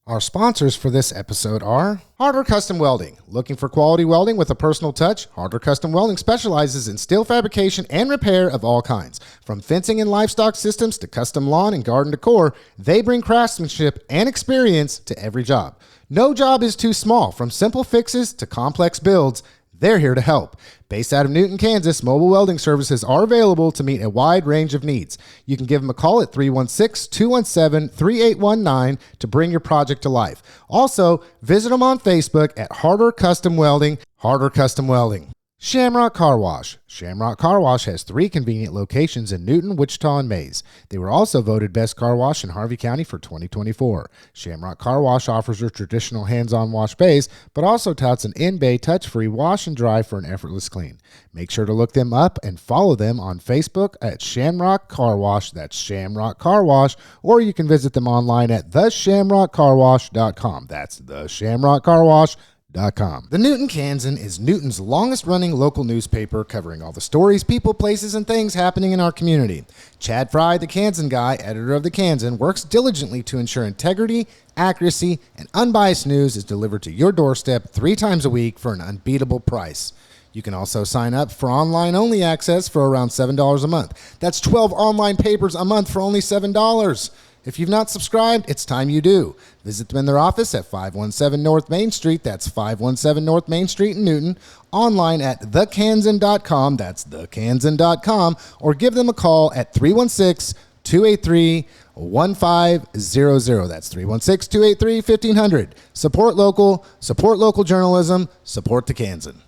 Our sponsors for this episode are Harder Custom Welding. Looking for quality welding with a personal touch? Harder Custom Welding specializes in steel fabrication and repair of all kinds. From fencing and livestock systems to custom lawn and garden decor, they bring craftsmanship and experience to every job. No job is too small. From simple fixes to complex builds, they're here to help. Based out of Newton, Kansas, mobile welding services are available to meet a wide range of needs. You can give them a call at 316-217-3819 to bring your project to life. Also, visit them on Facebook at Harder Custom Welding, Harder Custom Welding. Shamrock Car Wash. Shamrock Car Wash has 3 convenient locations in Newton, Wichita, and Mays. They were also voted Best Car Wash in Harvey County for 2024. Shamrock Car Wash offers your traditional hands-on wash bays, but also touts an in-bay touch-free wash and dry for an effortless clean. Make sure to look them up and follow them on Facebook at Shamrock Car Wash. That's Shamrock Car Wash, or you can visit them online at theshamrockcarwash.com. That's theshamrockcarwash.com. The Newton Kansan is Newton's longest-running local newspaper covering all the stories, people, places, and things happening in our community. Chad Fry, the Kansan guy, editor of the Kansan, works diligently to ensure integrity, accuracy, and unbiased news is delivered to your doorstep 3 times a week for an unbeatable price. You can also sign up for online-only access for around $7 a month. That's 12 online papers a month for only $7. If you've not subscribed, it's time you do. Visit them in their office at 517 North Main Street. That's 517 North Main Street in Newton. Online at thekansan.com. That's thekansan.com. Or give them a call at 316-283-1500. That's 316-283-1500. Support local journalism, support the Kansan.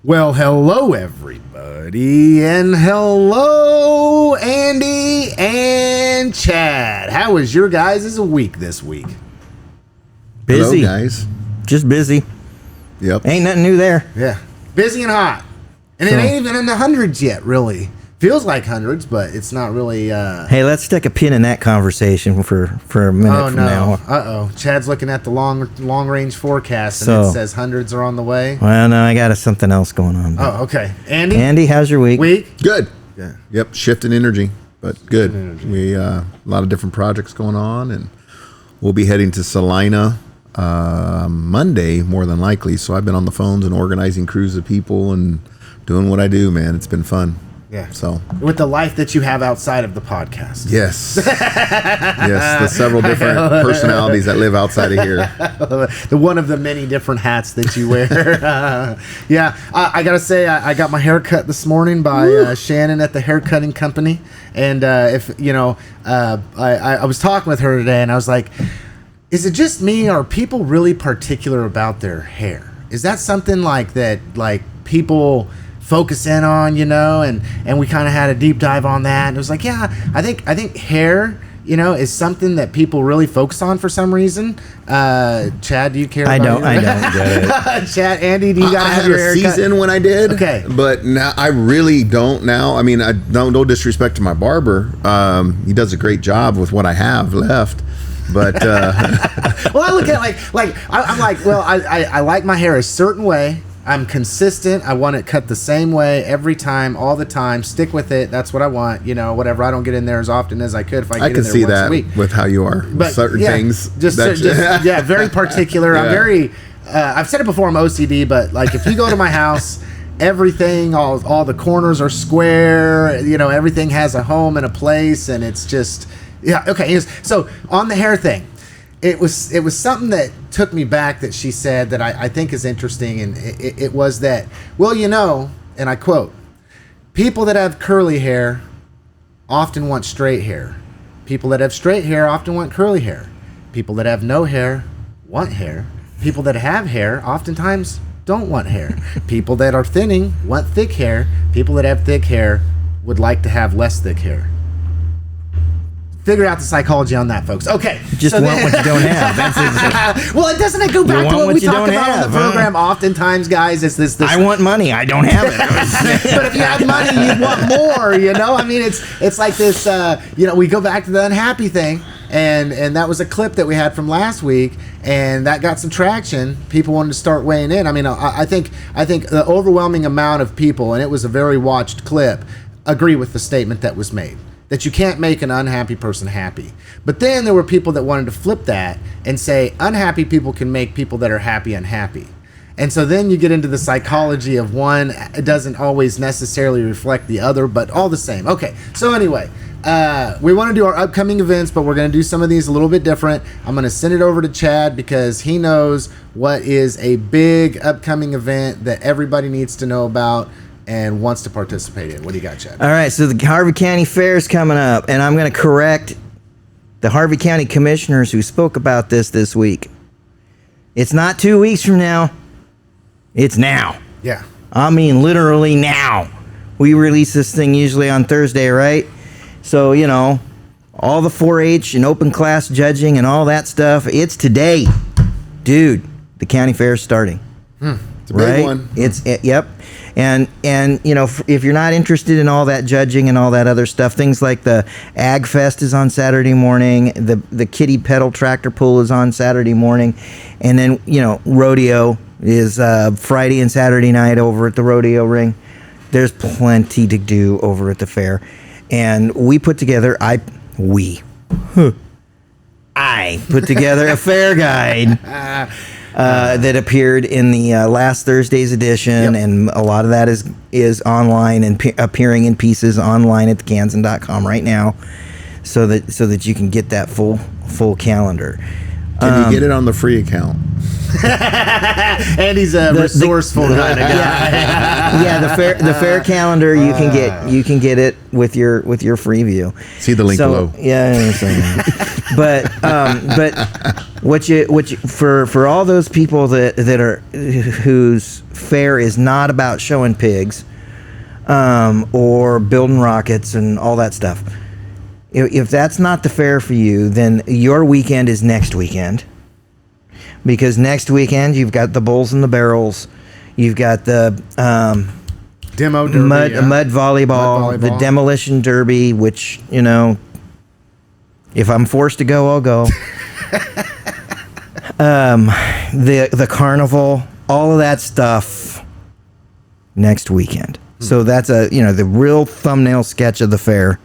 Well, hello, everybody, and hello, Andy and Chad. How was your guys' week this week? Busy. Hello, guys. Just busy. Yep. Ain't nothing new there. Yeah, busy and hot. And it ain't even in the hundreds yet, really. Feels like hundreds, but it's not really. Hey, let's stick a pin in that conversation for a minute from now. Uh-oh. Chad's looking at the long range forecast, and it says hundreds are on the way. Well, no, I got something else going on. Oh, okay. Andy, how's your week? Good. Yeah. Yep. Shifting energy, but good. We a lot of different projects going on, and we'll be heading to Salina Monday, more than likely. So I've been on the phones and organizing crews of people and doing what I do, man. It's been fun. Yeah. So with the life that you have outside of the podcast. Yes. Yes. The several different personalities that live outside of here. The one of the many different hats that you wear. I gotta say, I got my hair cut this morning by Shannon at the haircutting company, and I was talking with her today, and I was like, is it just me, or are people really particular about their hair? Is that something like that, like people focus in on, and we kind of had a deep dive on that, and it was like, yeah, I think hair, is something that people really focus on for some reason. Chad, do you care? I don't get it. Chad, Andy, do you gotta have had your a hair season when I did? Okay, but now I really don't. Now, I mean, I don't. No disrespect to my barber. He does a great job with what I have left. But well, I look at it I'm like, well, I like my hair a certain way. I'm consistent. I want it cut the same way every time, all the time. Stick with it. That's what I want. Whatever. I don't get in there as often as I could if I get in there once a week. With how you are. But certain things. Very particular. Yeah. I'm very. I've said it before. I'm OCD, but like if you go to my house, everything, all the corners are square. Everything has a home and a place, and it's just okay. So on the hair thing. It was something that took me back that she said that I think is interesting, and it was that, well, and I quote, people that have curly hair often want straight hair. People that have straight hair often want curly hair. People that have no hair want hair. People that have hair oftentimes don't want hair. People that are thinning want thick hair. People that have thick hair would like to have less thick hair. Figure out the psychology on that, folks. Okay. Just want what you don't have. Well, doesn't it go back to what we talk about on the program oftentimes, guys? It's this. I want money. I don't have it. But if you had money, you'd want more, I mean, it's like this, we go back to the unhappy thing. And that was a clip that we had from last week, and that got some traction. People wanted to start weighing in. I mean, I think the overwhelming amount of people, and it was a very watched clip, agree with the statement that was made. that you can't make an unhappy person happy. But then there were people that wanted to flip that and say unhappy people can make people that are happy unhappy. And so then you get into the psychology of one. It doesn't always necessarily reflect the other, but all the same. Okay, so anyway, we want to do our upcoming events, but we're going to do some of these a little bit different. I'm going to send it over to Chad because he knows what is a big upcoming event that everybody needs to know about and wants to participate in. What do you got, Chad? All right, so the Harvey County Fair is coming up, and I'm going to correct the Harvey County commissioners who spoke about this week. It's not 2 weeks from now. It's now. Yeah. I mean, literally now. We release this thing usually on Thursday, right? So, you know, all the 4-H and open class judging and all that stuff, it's today. Dude, the county fair is starting. It's a big one. Yep. And you know, if you're not interested in all that judging and all that other stuff, things like the Ag Fest is on Saturday morning, the Kiddie Pedal Tractor Pull is on Saturday morning, and then, you know, rodeo is Friday and Saturday night over at the rodeo ring. There's plenty to do over at the fair. And we put together, I put together a fair guide that appeared in the last Thursday's edition, and a lot of that is online and appearing in pieces online at thekansan.com right now, so that you can get that full calendar. Can you get it on the free account? And he's a resourceful kind of guy. Yeah, the fair calendar you can get it with your free view. See the link below. Yeah, but what you for all those people that are whose fair is not about showing pigs, or building rockets and all that stuff. If that's not the fair for you, then your weekend is next weekend. Because next weekend you've got the Bulls and the Barrels, you've got the demo derby, mud volleyball, the demolition derby, which, you know, if I'm forced to go, I'll go. The carnival, all of that stuff next weekend. So that's the real thumbnail sketch of the fair.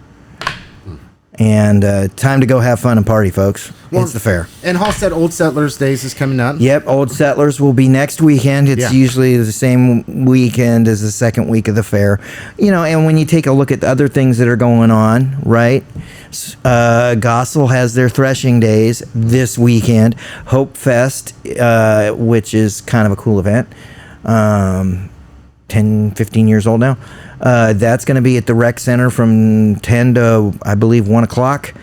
And time to go have fun and party, folks. Well, it's the fair. And Halstead Old Settlers Days is coming up. Yep, Old Settlers will be next weekend. It's usually the same weekend as the second week of the fair. You know, and when you take a look at the other things that are going on, right? Gossel has their threshing days this weekend. Hope Fest, which is kind of a cool event. 10, 15 years old now. That's going to be at the rec center from 10 to, I believe, 1 o'clock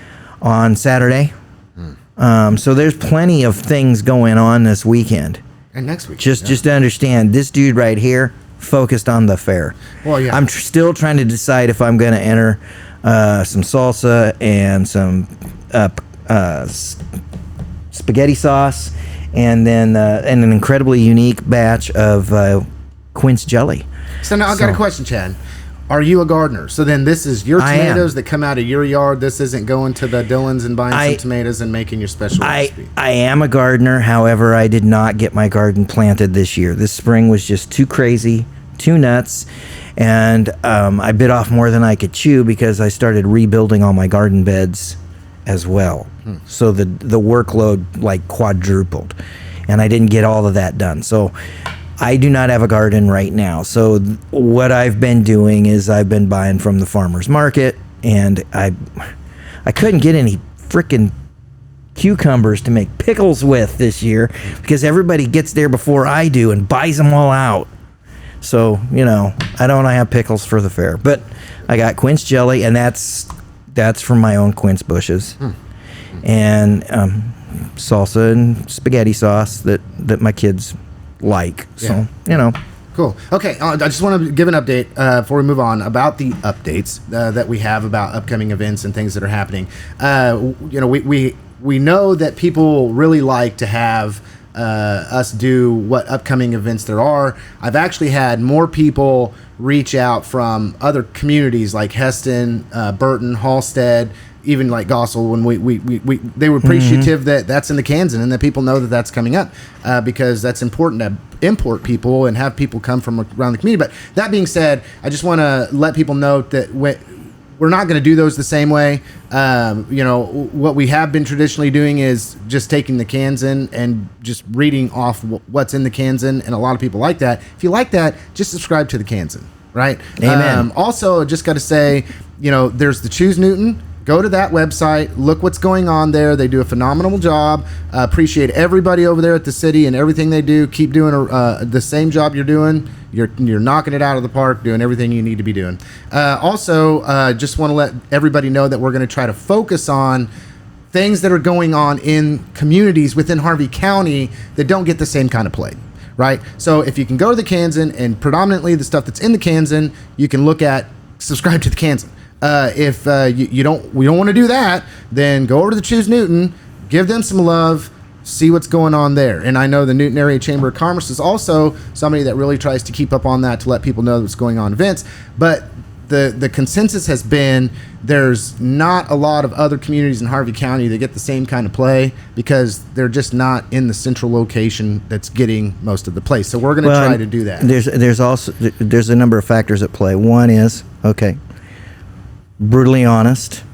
on Saturday. So there's plenty of things going on this weekend. And next week. Just to understand, this dude right here focused on the fair. Well, yeah. I'm still trying to decide if I'm going to enter some salsa and some spaghetti sauce, and then an incredibly unique batch of quince jelly. So now I've got a question, Chad. Are you a gardener? So then this is your tomatoes that come out of your yard. This isn't going to the Dillons and buying some tomatoes and making your special recipe. I am a gardener. However, I did not get my garden planted this year. This spring was just too crazy, too nuts. And I bit off more than I could chew because I started rebuilding all my garden beds as well. So the workload like quadrupled. And I didn't get all of that done. So I do not have a garden right now. So what I've been doing is I've been buying from the farmer's market, and I couldn't get any freaking cucumbers to make pickles with this year because everybody gets there before I do and buys them all out. So, you know, I don't have pickles for the fair, but I got quince jelly, and that's from my own quince bushes. And salsa and spaghetti sauce that my kids like. So, you know. Cool. Okay, I just want to give an update before we move on about the updates that we have about upcoming events and things that are happening. You know, we know that people really like to have us do what upcoming events there are. I've actually had more people reach out from other communities like Heston, Burton, Halstead, even like Gossel, when they were appreciative that that's in the Kansan and that people know that that's coming up because that's important to import people and have people come from around the community. But that being said, I just want to let people know that we're not going to do those the same way. What we have been traditionally doing is just taking the Kansan and just reading off what's in the Kansan, and a lot of people like that. If you like that, just subscribe to the Kansan, right? Amen. Also, just got to say, there's the Choose Newton. Go to that website, look what's going on there. They do a phenomenal job. Appreciate everybody over there at the city and everything they do. Keep doing the same job you're doing. You're knocking it out of the park, doing everything you need to be doing. Also, just want to let everybody know that we're going to try to focus on things that are going on in communities within Harvey County that don't get the same kind of play. Right? So if you can go to the Kansan, and predominantly the stuff that's in the Kansan, you can subscribe to the Kansan. If we don't want to do that, then go over to the Choose Newton, give them some love, see what's going on there. And I know the Newton Area Chamber of Commerce is also somebody that really tries to keep up on that to let people know what's going on in events. But the consensus has been there's not a lot of other communities in Harvey County that get the same kind of play because they're just not in the central location that's getting most of the play. So we're going to try to do that. There's a number of factors at play. One is, brutally honest,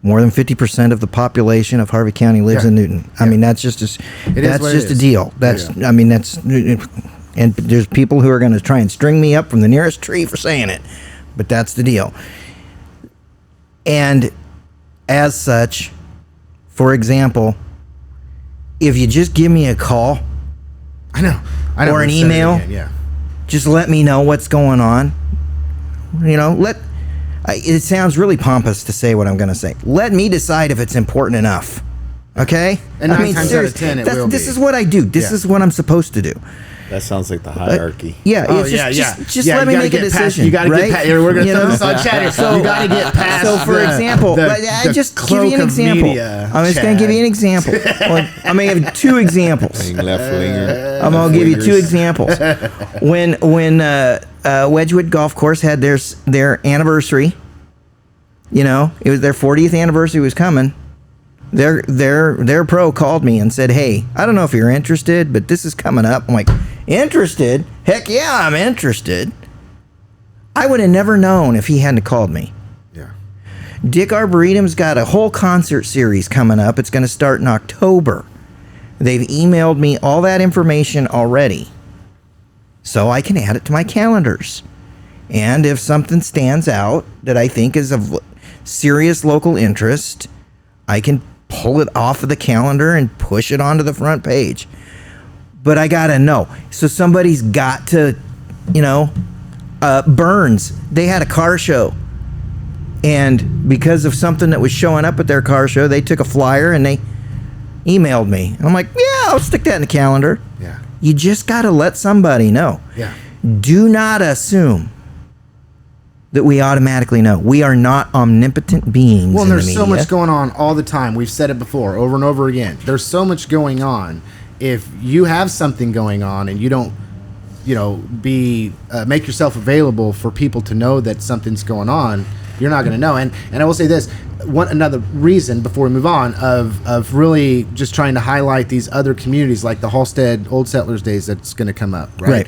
more than 50% of the population of Harvey County lives in Newton. I mean, that's just a deal. And there's people who are going to try and string me up from the nearest tree for saying it, but that's the deal. And as such, for example, if you just give me a call, I know, or an email, just let me know what's going on. It sounds really pompous to say what I'm going to say. Let me decide if it's important enough. Okay? And 9 times out of 10, it will be. This is what I do. This is what I'm supposed to do. That sounds like the hierarchy. Just let me make a decision. You got to get past. We're going to throw this on chat here. So you got to get past. So, for example, I just give you an example. I'm just going to give you an example. I'm going to give you 2 examples. I'm going to give you 2 examples. When Wedgwood Golf Course had their anniversary, it was their 40th anniversary was coming. Their pro called me and said, "Hey, I don't know if you're interested, but this is coming up." I'm like, "Interested? Heck yeah, I'm interested." I would have never known if he hadn't called me. Yeah. Dick Arboretum's got a whole concert series coming up. It's going to start in October. They've emailed me all that information already, so I can add it to my calendars. And if something stands out that I think is of serious local interest, I can pull it off of the calendar and push it onto the front page. But I gotta know. So somebody's got to, Burns, they had a car show. And because of something that was showing up at their car show, they took a flyer and they emailed me. And I'm like, yeah, I'll stick that in the calendar. Yeah. You just gotta let somebody know. Yeah. Do not assume that we automatically know. We are not omnipotent beings. Well, in there's the so media. much going on all the time. We've said it before, over and over again. There's so much going on. If you have something going on and you don't, make yourself available for people to know that something's going on, you're not going to know. And I will say this, another reason before we move on of really just trying to highlight these other communities like the Halstead Old Settlers Days that's going to come up, right?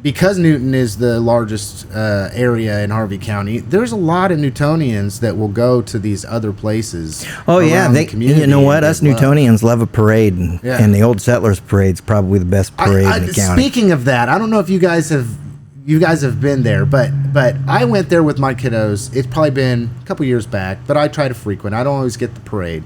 Because Newton is the largest area in Harvey County, there's a lot of Newtonians that will go to these other places. Oh yeah, the community. You know what? Us Newtonians love a parade, and the Old Settlers Parade's probably the best parade in the county. Speaking of that, I don't know if you guys have been there, but I went there with my kiddos. It's probably been a couple years back, but I try to frequent. I don't always get the parade,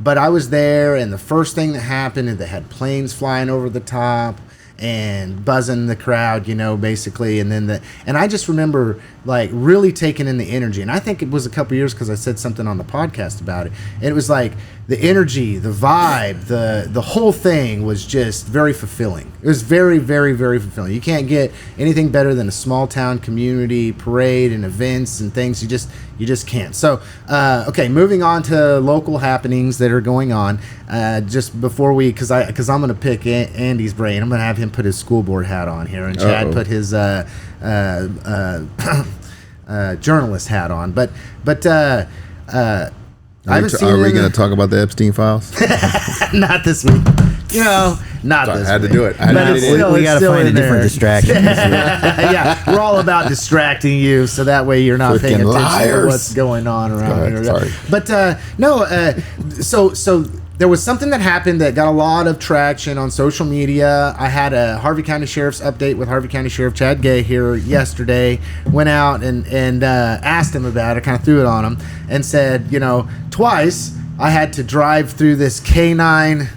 but I was there, and the first thing that happened is they had planes flying over the top and buzzing the crowd, basically. And I just remember like really taking in the energy. And I think it was a couple years because I said something on the podcast about it. And it was like the energy, the vibe, the whole thing was just very fulfilling. It was very, very, very fulfilling. You can't get anything better than a small town community parade and events and things. You just can't. So, okay, moving on to local happenings that are going on. Just before because I'm going to pick Andy's brain. I'm going to have him put his school board hat on here, and Chad put his journalist hat on. But I haven't seen. Are we going to talk about the Epstein files? Not this week. not Sorry, this I had to week. do it. I had But to it's do it. still- we it's got to still find a in different there. distraction. Yeah, we're all about distracting you, so that way you're not paying Freaking attention to liars. what's going on around Go ahead, here. sorry. But so there was something that happened that got a lot of traction on social media. I had a Harvey County Sheriff's update with Harvey County Sheriff Chad Gay here yesterday. Went out and asked him about it, kind of threw it on him, and said, twice I had to drive through this canine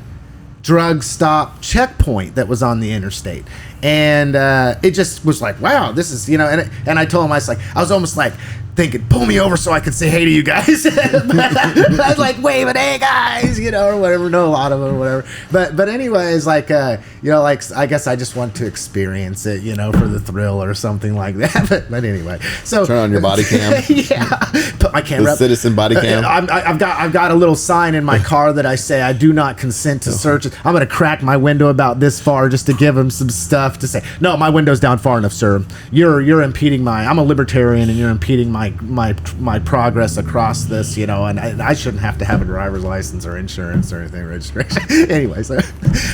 drug stop checkpoint that was on the interstate, and it just was like, wow, this is and I told him, I was almost like thinking, pull me over so I could say hey to you guys. But I was like waving, hey guys, or whatever. Know a lot of them or whatever. But anyways, I guess I just want to experience it, for the thrill or something like that. But anyway, so Turn on your body cam. yeah, put my camera The up. citizen body cam. I've got a little sign in my car that I say I do not consent to searches. I'm gonna crack my window about this far just to give him some stuff to say. No, my window's down far enough, sir. You're impeding I'm a libertarian and you're impeding my progress across this, and I shouldn't have to have a driver's license or insurance or anything, registration. Anyway, so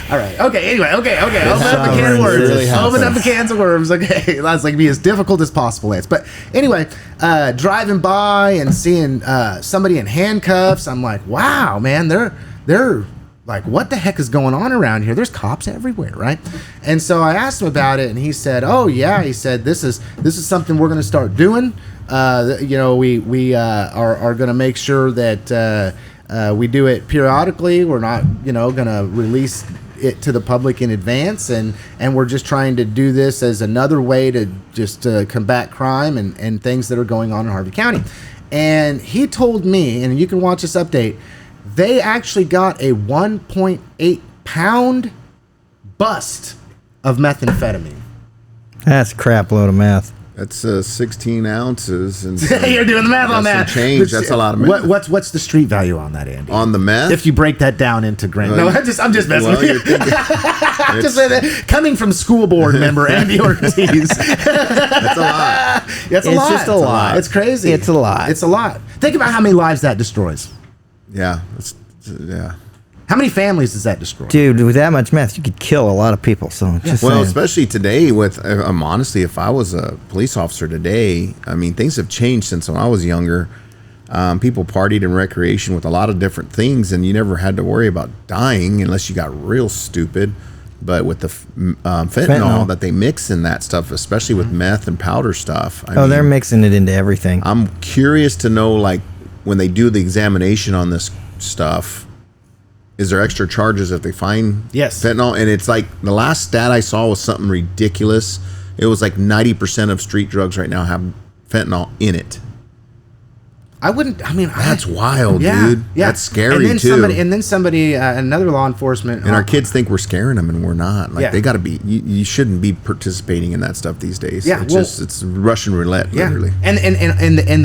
all right, okay. Anyway, okay. Open up the can of worms. Really Open up the cans of worms. Okay, that's like be as difficult as possible, Lance. But anyway, driving by and seeing somebody in handcuffs, I'm like, wow, man, they're like, what the heck is going on around here? There's cops everywhere, right? And so I asked him about it, and he said, oh yeah, he said this is something we're going to start doing. We are going to make sure that we do it periodically. We're not going to release it to the public in advance, and we're just trying to do this as another way to just combat crime and things that are going on in Harvey County. And he told me, and you can watch this update, they actually got a 1.8 pound bust of methamphetamine. That's a crap load of meth. That's 16 ounces. And You're doing the math on that. some change. That's a lot of meth. What's the street value on that, Andy? On the meth? If you break that down into grams. No, I'm just messing with you. I'm just saying that. Coming from school board member Andy Ortiz. That's a lot. It's a It's lot. just a lot. It's crazy. It's a lot. It's a lot. Think about how many lives that destroys. Yeah. Yeah. How many families does that destroy? Dude, with that much meth, you could kill a lot of people. So just Well, saying. especially today with, honestly, if I was a police officer today, I mean, things have changed since when I was younger. People partied in recreation with a lot of different things, and you never had to worry about dying unless you got real stupid. But with the fentanyl that they mix in that stuff, especially with meth and powder stuff. I mean, they're mixing it into everything. I'm curious to know, like, when they do the examination on this stuff, is there extra charges if they find Yes. fentanyl? And it's like the last stat I saw was something ridiculous. It was like 90% of street drugs right now have fentanyl in it. That's wild, dude. Yeah. That's scary, and then too. Somebody, another law enforcement. And our kids think we're scaring them, and we're not. Like, Yeah. they got to be. You shouldn't be participating in that stuff these days. Yeah, It's Russian roulette, literally. And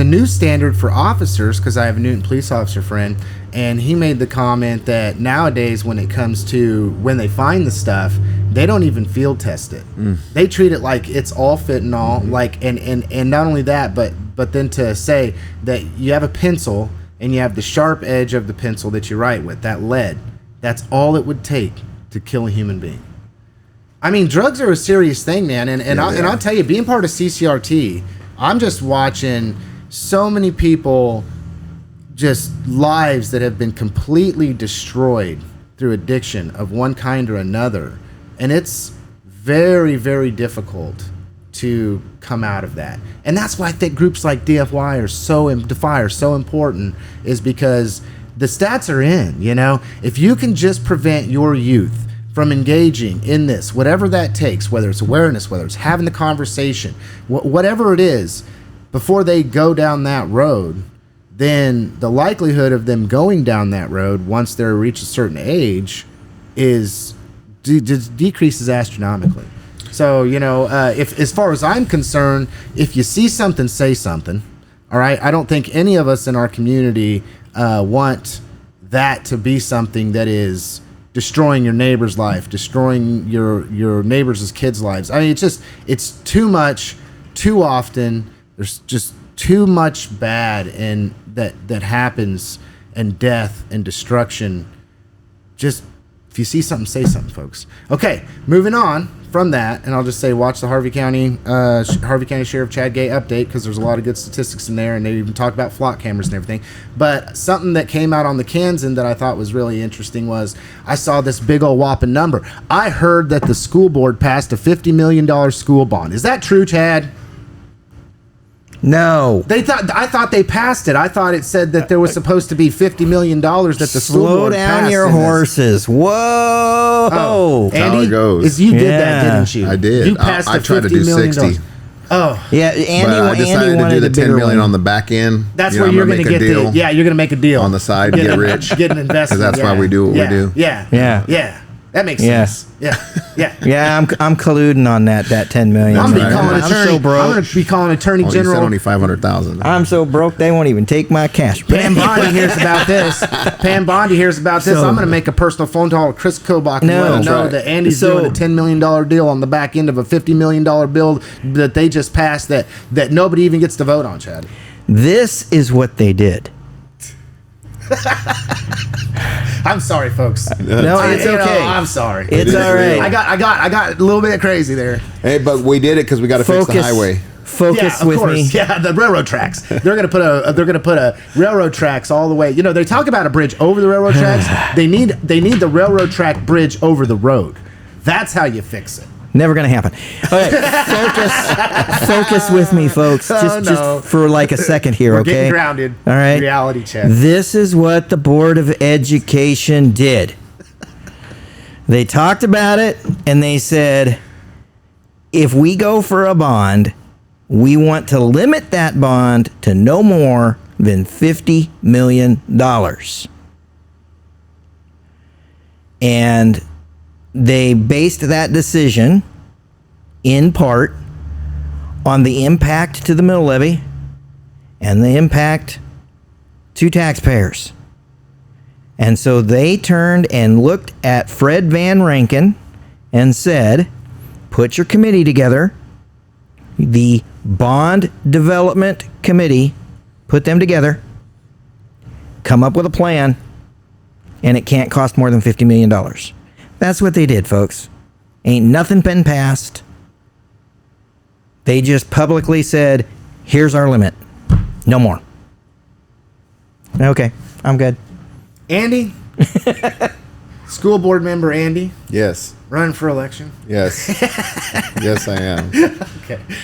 the new standard for officers, because I have a Newton police officer friend, and he made the comment that nowadays when it comes to when they find the stuff, they don't even field test it. They treat it like it's all fentanyl, like and not only that, but then to say that you have a pencil and you have the sharp edge of the pencil that you write with, that lead, that's all it would take to kill a human being. I mean, drugs are a serious thing, man. And I'll tell you, being part of CCRT, I'm just watching so many people, just lives that have been completely destroyed through addiction of one kind or another. And it's very, very difficult to come out of that. And that's why I think groups like DFY are so important, is because the stats are in, if you can just prevent your youth from engaging in this, whatever that takes, whether it's awareness, whether it's having the conversation, whatever it is, before they go down that road, then the likelihood of them going down that road once they reach a certain age decreases astronomically. So, if, as far as I'm concerned, if you see something, say something. All right. I don't think any of us in our community want that to be something that is destroying your neighbor's life, destroying your neighbors' kids' lives. I mean, it's too much, too often. There's just too much bad and that happens, and death and destruction just If you see something, say something, folks. Okay, moving on from that, and I'll just say watch the Harvey County Sheriff Chad Gay update, because there's a lot of good statistics in there, and they even talk about flock cameras and everything. But something that came out on the Kansan that I thought was really interesting was I saw this big old whopping number. I heard that the school board passed a $50 million school bond. Is that true, Chad? No. I thought they passed it. I thought it said that there was supposed to be $50 million that the school board passed. Slow down your horses. Whoa. Oh, That's how it goes. You did that, didn't you? I did. You passed I tried to do 60. Oh. Yeah, But I decided to do the 10 million on the back end. That's where you're going to get deal you're going to make a deal. on the side, get rich. Get an investment. Because that's why we do what we do. Yeah. That makes sense. Yeah. Yeah, I'm colluding on that 10 million. I'm so broke. I'm going to be calling Attorney Well, you General. said only 500,000. I'm so broke they won't even take my cash. Pam Bondi hears about this. I'm going to make a personal phone call to Chris Kobach and let him know that Andy's doing a $10 million deal on the back end of a $50 million bill that they just passed that nobody even gets to vote on, Chad. This is what they did. I'm sorry, folks. No, it's okay. I'm sorry. It's all right. I got a little bit crazy there. Hey, but we did it because we got to fix the highway. Focus with me. Yeah, the railroad tracks. They're gonna put a railroad tracks all the way. You know, they talk about a bridge over the railroad tracks. They need the railroad track bridge over the road. That's how you fix it. Never gonna happen. Okay, focus with me, folks. Just for like a second here, We're okay? getting grounded. All right. Reality check. This is what the Board of Education did. They talked about it and they said, if we go for a bond, we want to limit that bond to no more than $50 million. And they based that decision in part on the impact to the mill levy and the impact to taxpayers. And so they turned and looked at Fred Van Rankin and said, put your committee together, the Bond Development Committee, put them together, come up with a plan, and it can't cost more than $50 million. That's what they did, folks. Ain't nothing been passed. They just publicly said, here's our limit. No more. Okay, I'm good. Andy, school board member Andy, Yes. running for election. Yes. Yes, I am.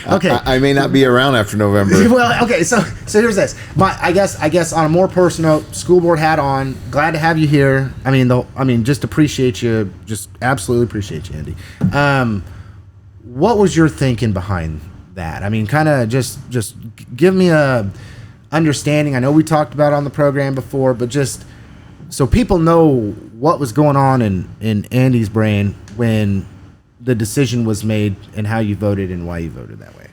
Okay. I may not be around after November. Well, okay. So here's this. I guess on a more personal note, school board hat on. Glad to have you here. I mean, just appreciate you. Just absolutely appreciate you, Andy. What was your thinking behind that? I mean, kind of just give me a understanding. I know we talked about it on the program before, but just so people know what was going on in Andy's brain when the decision was made and how you voted and why you voted that way.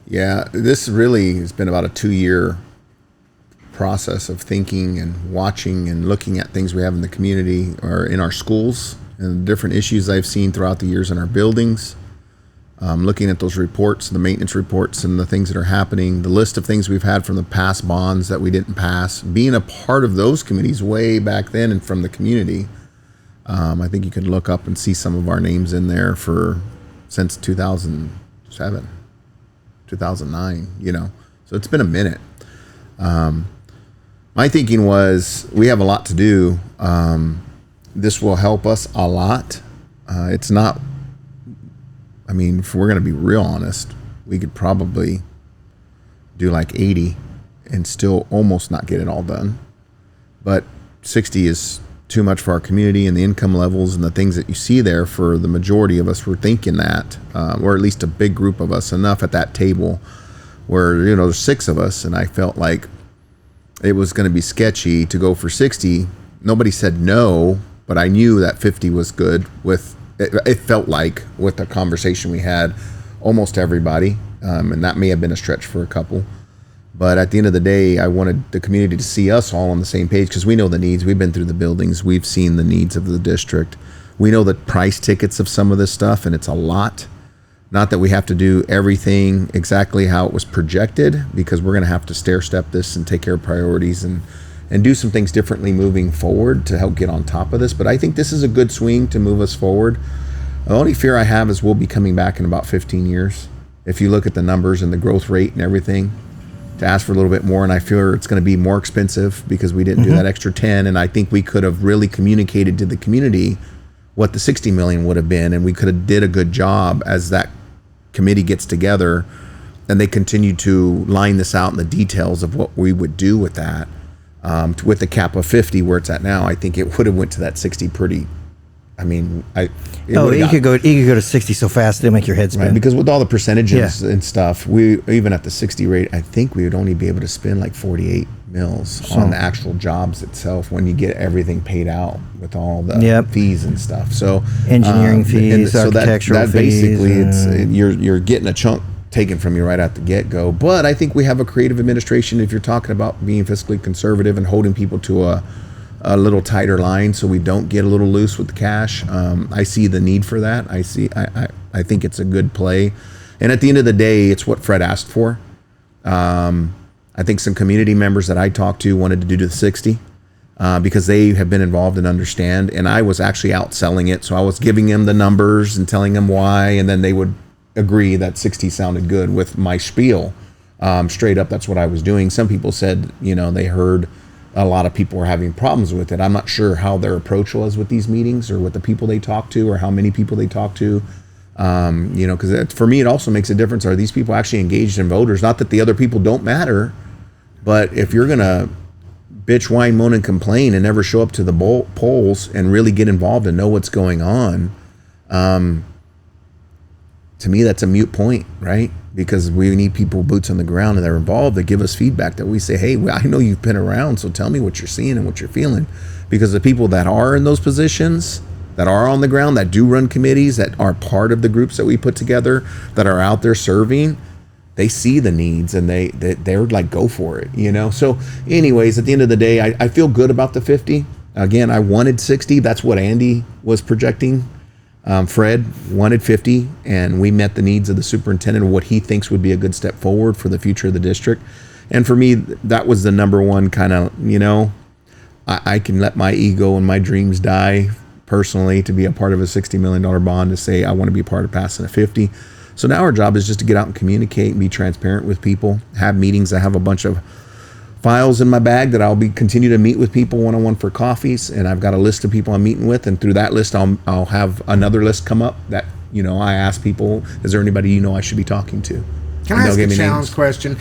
Yeah, this really has been about a 2-year process of thinking and watching and looking at things we have in the community or in our schools and different issues I've seen throughout the years in our buildings. Looking at those reports, the maintenance reports and the things that are happening, the list of things we've had from the past bonds that we didn't pass, being a part of those committees way back then and from the community. I think you can look up and see some of our names in there since 2007, 2009, so it's been a minute. My thinking was we have a lot to do. This will help us a lot. It's not, if we're going to be real honest, we could probably do like 80 and still almost not get it all done. But 60 is too much for our community and the income levels and the things that you see there. For the majority of us, we're thinking that, or at least a big group of us, enough at that table where, there's 6 of us, and I felt like it was going to be sketchy to go for 60. Nobody said no, but I knew that 50 was good with, it felt like with the conversation we had, almost everybody, and that may have been a stretch for a couple. But at the end of the day, I wanted the community to see us all on the same page because we know the needs. We've been through the buildings. We've seen the needs of the district. We know the price tickets of some of this stuff, and it's a lot. Not that we have to do everything exactly how it was projected, because we're going to have to stair step this and take care of priorities and and do some things differently moving forward to help get on top of this. But I think this is a good swing to move us forward. The only fear I have is we'll be coming back in about 15 years. If you look at the numbers and the growth rate and everything, to ask for a little bit more, and I fear it's going to be more expensive because we didn't do that extra 10, and I think we could have really communicated to the community what the 60 million would have been, and we could have did a good job as that committee gets together and they continue to line this out in the details of what we would do with that. With the cap of 50 where it's at now, I think it would have went to that 60 pretty. I mean, you could go to 60 so fast it'll make your head spin. Right, because with all the percentages and stuff, we even at the 60 rate, I think we would only be able to spend like 48 mils on the actual jobs itself when you get everything paid out with all the fees and stuff. So engineering fees, architectural that fees. Basically, you're getting a chunk taken from you right at the get-go. But I think we have a creative administration if you're talking about being fiscally conservative and holding people to a little tighter line so we don't get a little loose with the cash. I see the need for that. I think it's a good play. And at the end of the day, it's what Fred asked for. I think some community members that I talked to wanted to do the 60 because they have been involved and understand. And I was actually out selling it. So I was giving them the numbers and telling them why. And then they would agree that 60 sounded good with my spiel. Straight up, that's what I was doing. Some people said, they heard a lot of people were having problems with it. I'm not sure how their approach was with these meetings or with the people they talked to or how many people they talked to. Because for me, it also makes a difference. Are these people actually engaged in voters? Not that the other people don't matter, but if you're going to bitch, whine, moan, and complain and never show up to the polls and really get involved and know what's going on, to me, that's a moot point, right? Because we need people boots on the ground and they're involved that give us feedback that we say, hey, I know you've been around, so tell me what you're seeing and what you're feeling. Because the people that are in those positions, that are on the ground, that do run committees, that are part of the groups that we put together, that are out there serving, they see the needs and they're like, go for it, So anyways, at the end of the day, I feel good about the 50. Again, I wanted 60. That's what Andy was projecting. Fred wanted 50, and we met the needs of the superintendent of what he thinks would be a good step forward for the future of the district. And for me, that was the number one kind of, I can let my ego and my dreams die personally to be a part of a $60 million bond to say I want to be a part of passing a 50. So now our job is just to get out and communicate and be transparent with people, have meetings. I have a bunch of files in my bag that I'll continue to meet with people one-on-one for coffees, and I've got a list of people I'm meeting with, and through that list I'll have another list come up that I ask people, is there anybody I should be talking to? Can I ask a challenge question?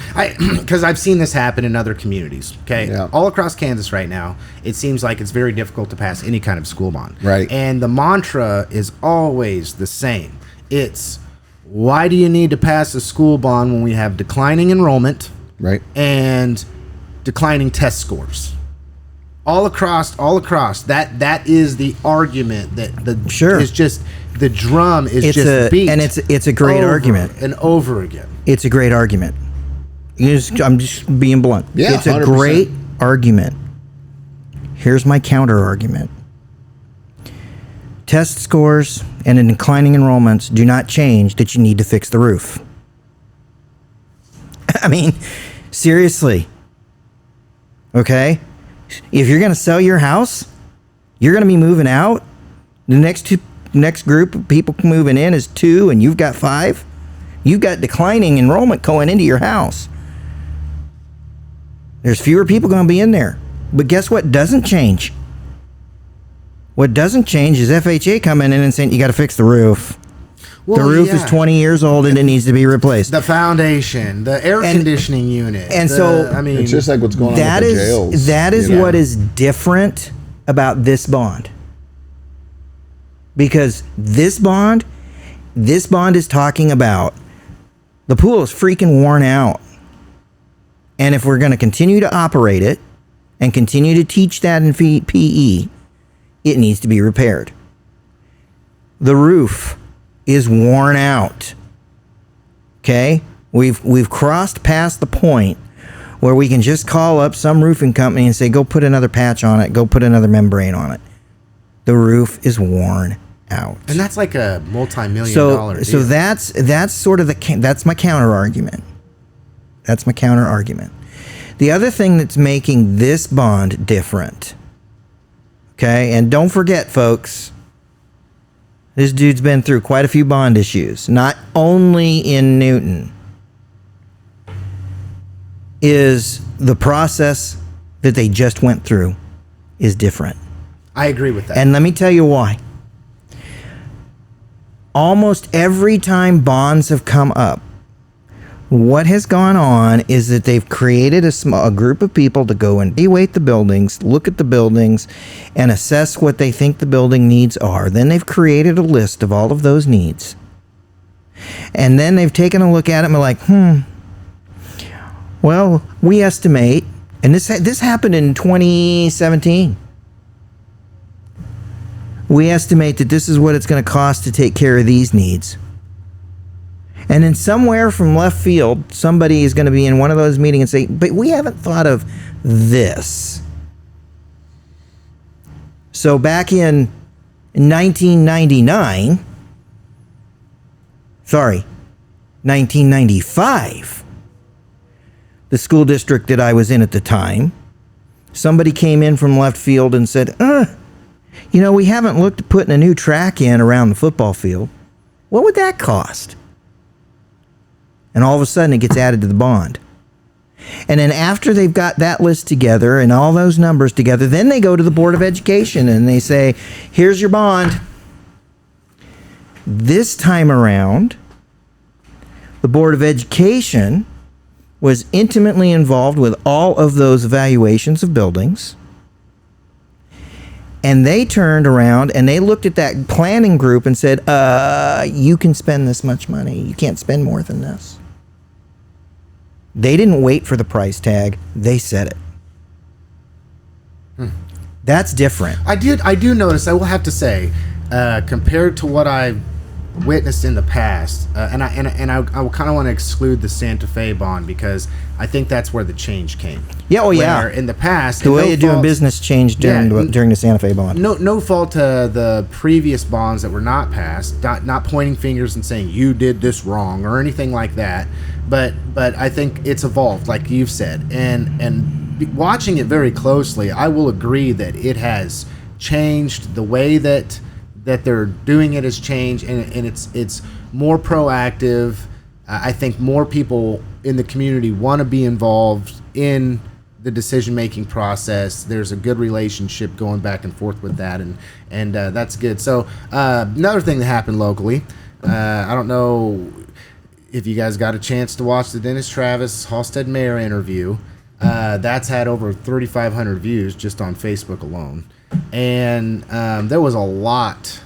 Because I've seen this happen in other communities. Okay, all across Kansas right now, it seems like it's very difficult to pass any kind of school bond. Right, and the mantra is always the same. It's, why do you need to pass a school bond when we have declining enrollment? Right, and declining test scores all across that is the argument that is just the drum is beat, and it's a great argument and over again. It's a great argument. I'm just being blunt. Yeah, it's a 100%. Great argument. Here's my counter argument. Test scores and declining enrollments do not change that you need to fix the roof. I mean, seriously. Okay? If you're going to sell your house, you're going to be moving out. The next group of people moving in is 2 and you've got 5. You've got declining enrollment going into your house. There's fewer people going to be in there. But guess what doesn't change? What doesn't change is FHA coming in and saying, you got to fix the roof. Well, the roof is 20 years old and it needs to be replaced. The foundation, the air conditioning unit. And it's just like what's going on with the jails. That is what is different about this bond. Because this bond is talking about the pool is freaking worn out. And if we're going to continue to operate it and continue to teach that in PE, it needs to be repaired. The roof is worn out. Okay? We've crossed past the point where we can just call up some roofing company and say, go put another patch on it, go put another membrane on it. The roof is worn out. And that's like a multi-million-dollar deal. So that's sort of that's my counter argument. That's my counter argument. The other thing that's making this bond different, okay, and don't forget, folks, this dude's been through quite a few bond issues, not only in Newton, is the process that they just went through is different. I agree with that. And let me tell you why. Almost every time bonds have come up, what has gone on is that they've created a group of people to go and evaluate the buildings, look at the buildings, and assess what they think the building needs are. Then they've created a list of all of those needs. And then they've taken a look at them and like, well, we estimate, and this happened in 2017. We estimate that this is what it's going to cost to take care of these needs. And then somewhere from left field, somebody is going to be in one of those meetings and say, but we haven't thought of this. So back in 1995, the school district that I was in at the time, somebody came in from left field and said, we haven't looked at putting a new track in around the football field. What would that cost? And all of a sudden it gets added to the bond. And then after they've got that list together and all those numbers together, then they go to the Board of Education and they say, here's your bond. This time around, the Board of Education was intimately involved with all of those evaluations of buildings. And they turned around and they looked at that planning group and said, you can spend this much money. You can't spend more than this. They didn't wait for the price tag. They set it. That's different. I do notice, I will have to say, compared to what I've witnessed in the past, and I kind of want to exclude the Santa Fe bond because I think that's where the change came. Yeah, Where in the past, the way of doing business changed during the Santa Fe bond. No fault to the previous bonds that were not passed. Not pointing fingers and saying you did this wrong or anything like that. But I think it's evolved, like you've said, and watching it very closely, I will agree that it has changed. The way that they're doing it has changed, and it's more proactive. I think more people in the community want to be involved in the decision-making process. There's a good relationship going back and forth with that, and that's good. So another thing that happened locally, I don't know if you guys got a chance to watch the Dennis Travis Halstead Mayor interview. That's had over 3,500 views just on Facebook alone. And there was a lot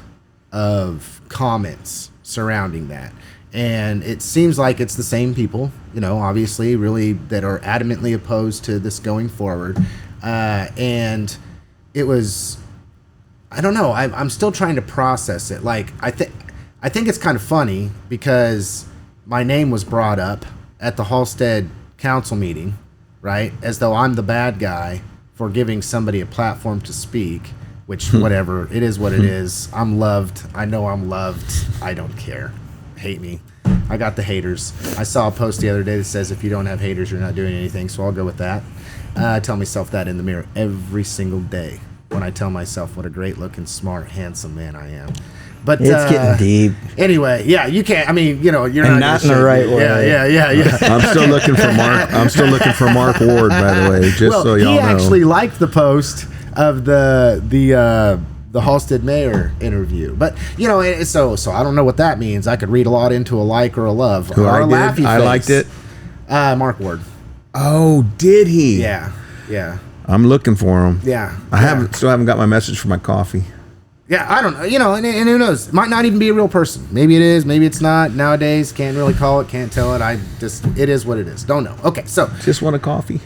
of comments surrounding that. And it seems like it's the same people, obviously, really, that are adamantly opposed to this going forward. And it was, I don't know, I'm still trying to process it. Like, I think it's kind of funny because my name was brought up at the Halstead Council meeting, right? As though I'm the bad guy for giving somebody a platform to speak, which, whatever, it is what it is. I'm loved. I know I'm loved. I don't care. Hate me. I got the haters. I saw a post the other day that says if you don't have haters, you're not doing anything, so I'll go with that. I tell myself that in the mirror every single day when I tell myself what a great-looking, smart, handsome man I am. But it's getting deep. Anyway, yeah, you can't. I mean, you're and not in the right way. Yeah. I'm still looking for Mark. I'm still looking for Mark Ward, by the way. Just so y'all know. He actually liked the post of the Halstead Mayor interview, but so I don't know what that means. I could read a lot into a like or a love or a laughy face. I liked it. Mark Ward. Oh, did he? Yeah. I'm looking for him. Yeah. I still haven't got my message for my coffee. Yeah, I don't know. And who knows? Might not even be a real person. Maybe it is. Maybe it's not. Nowadays, can't really call it. Can't tell it. It is what it is. Don't know. Okay, so just want a coffee.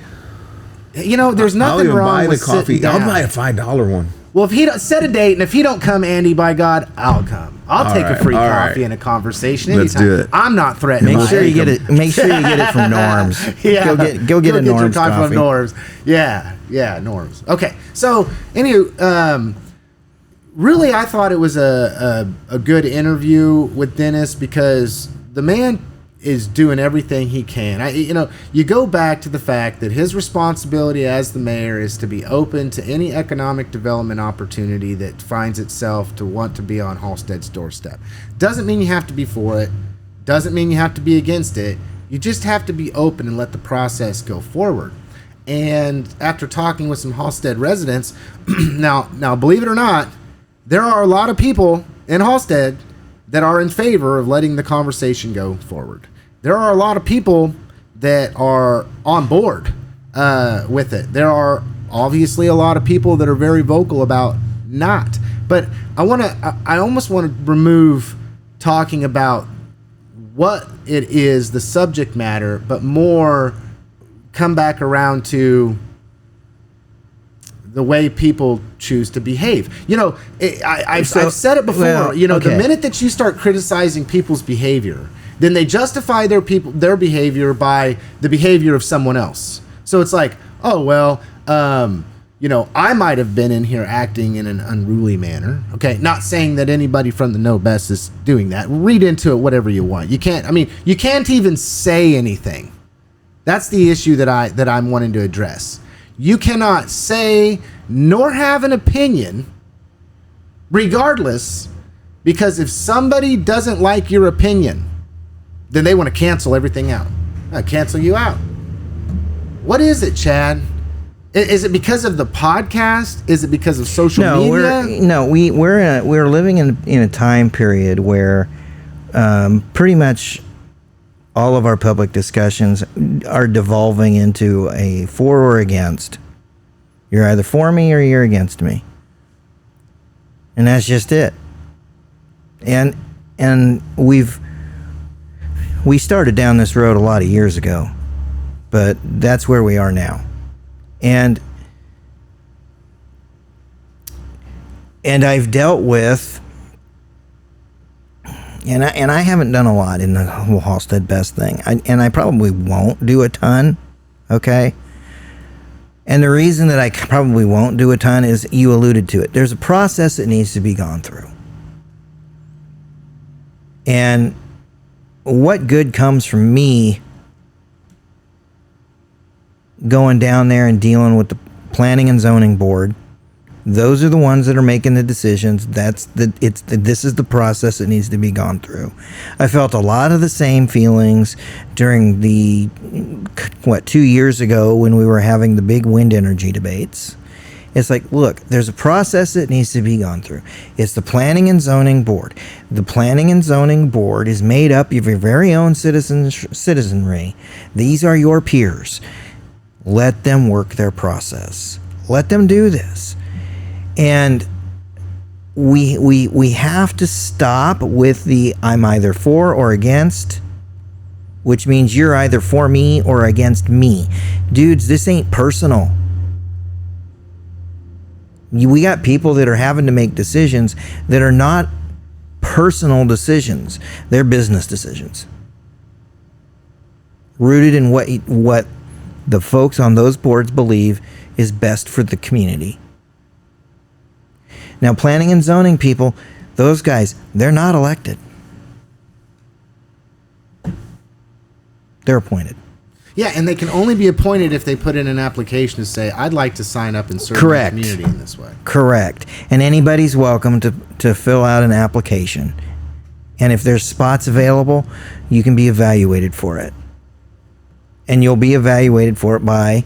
There's nothing wrong with coffee. I'll buy a $5 one. Well, if he don't set a date, and if he don't come, Andy, by God, I'll come. I'll take a free coffee and a conversation anytime. Let's do it. I'm not threatening. Make sure you get it. Make sure you get it from Norms. Yeah, go get a Norms your coffee. From Norms. Yeah, Norms. Okay, so anyway, really, I thought it was a good interview with Dennis because the man is doing everything he can. You go back to the fact that his responsibility as the mayor is to be open to any economic development opportunity that finds itself to want to be on Halstead's doorstep. Doesn't mean you have to be for it. Doesn't mean you have to be against it. You just have to be open and let the process go forward. And after talking with some Halstead residents, now believe it or not, there are a lot of people in Halstead that are in favor of letting the conversation go forward. There are a lot of people that are on board with it. There are obviously a lot of people that are very vocal about not. But I almost want to remove talking about what it is, the subject matter, but more come back around to the way people choose to behave. I've said it before. The minute that you start criticizing people's behavior, then they justify their behavior by the behavior of someone else. So it's like, oh, well, I might have been in here acting in an unruly manner. Okay, not saying that anybody from the BESS is doing that. Read into it whatever you want. You can't even say anything. That's the issue that I'm wanting to address. You cannot say nor have an opinion regardless, because if somebody doesn't like your opinion, then they want to cancel everything out. Cancel you out. What is it, Chad? Is it because of the podcast? Is it because of social media? We're living in a time period where pretty much all of our public discussions are devolving into a for or against. You're either for me or you're against me. And that's just it. And we started down this road a lot of years ago, but that's where we are now. And I've dealt with, and I haven't done a lot in the whole Halstead BESS thing, and I probably won't do a ton, okay? And the reason that I probably won't do a ton is you alluded to it. There's a process that needs to be gone through. And what good comes from me going down there and dealing with the planning and zoning board? Those are the ones that are making the decisions. This is the process that needs to be gone through. I felt a lot of the same feelings during 2 years ago when we were having the big wind energy debates. It's like, look, there's a process that needs to be gone through. It's the planning and zoning board. The planning and zoning board is made up of your very own citizenry. These are your peers. Let them work their process. Let them do this. And we have to stop with the I'm either for or against, which means you're either for me or against me. Dudes, this ain't personal. We got people that are having to make decisions that are not personal decisions. They're business decisions. Rooted in what the folks on those boards believe is best for the community. Now, planning and zoning people, those guys, they're not elected. They're appointed. Yeah, and they can only be appointed if they put in an application to say, I'd like to sign up and serve the community in this way. Correct. And anybody's welcome to fill out an application. And if there's spots available, you can be evaluated for it. And you'll be evaluated for it by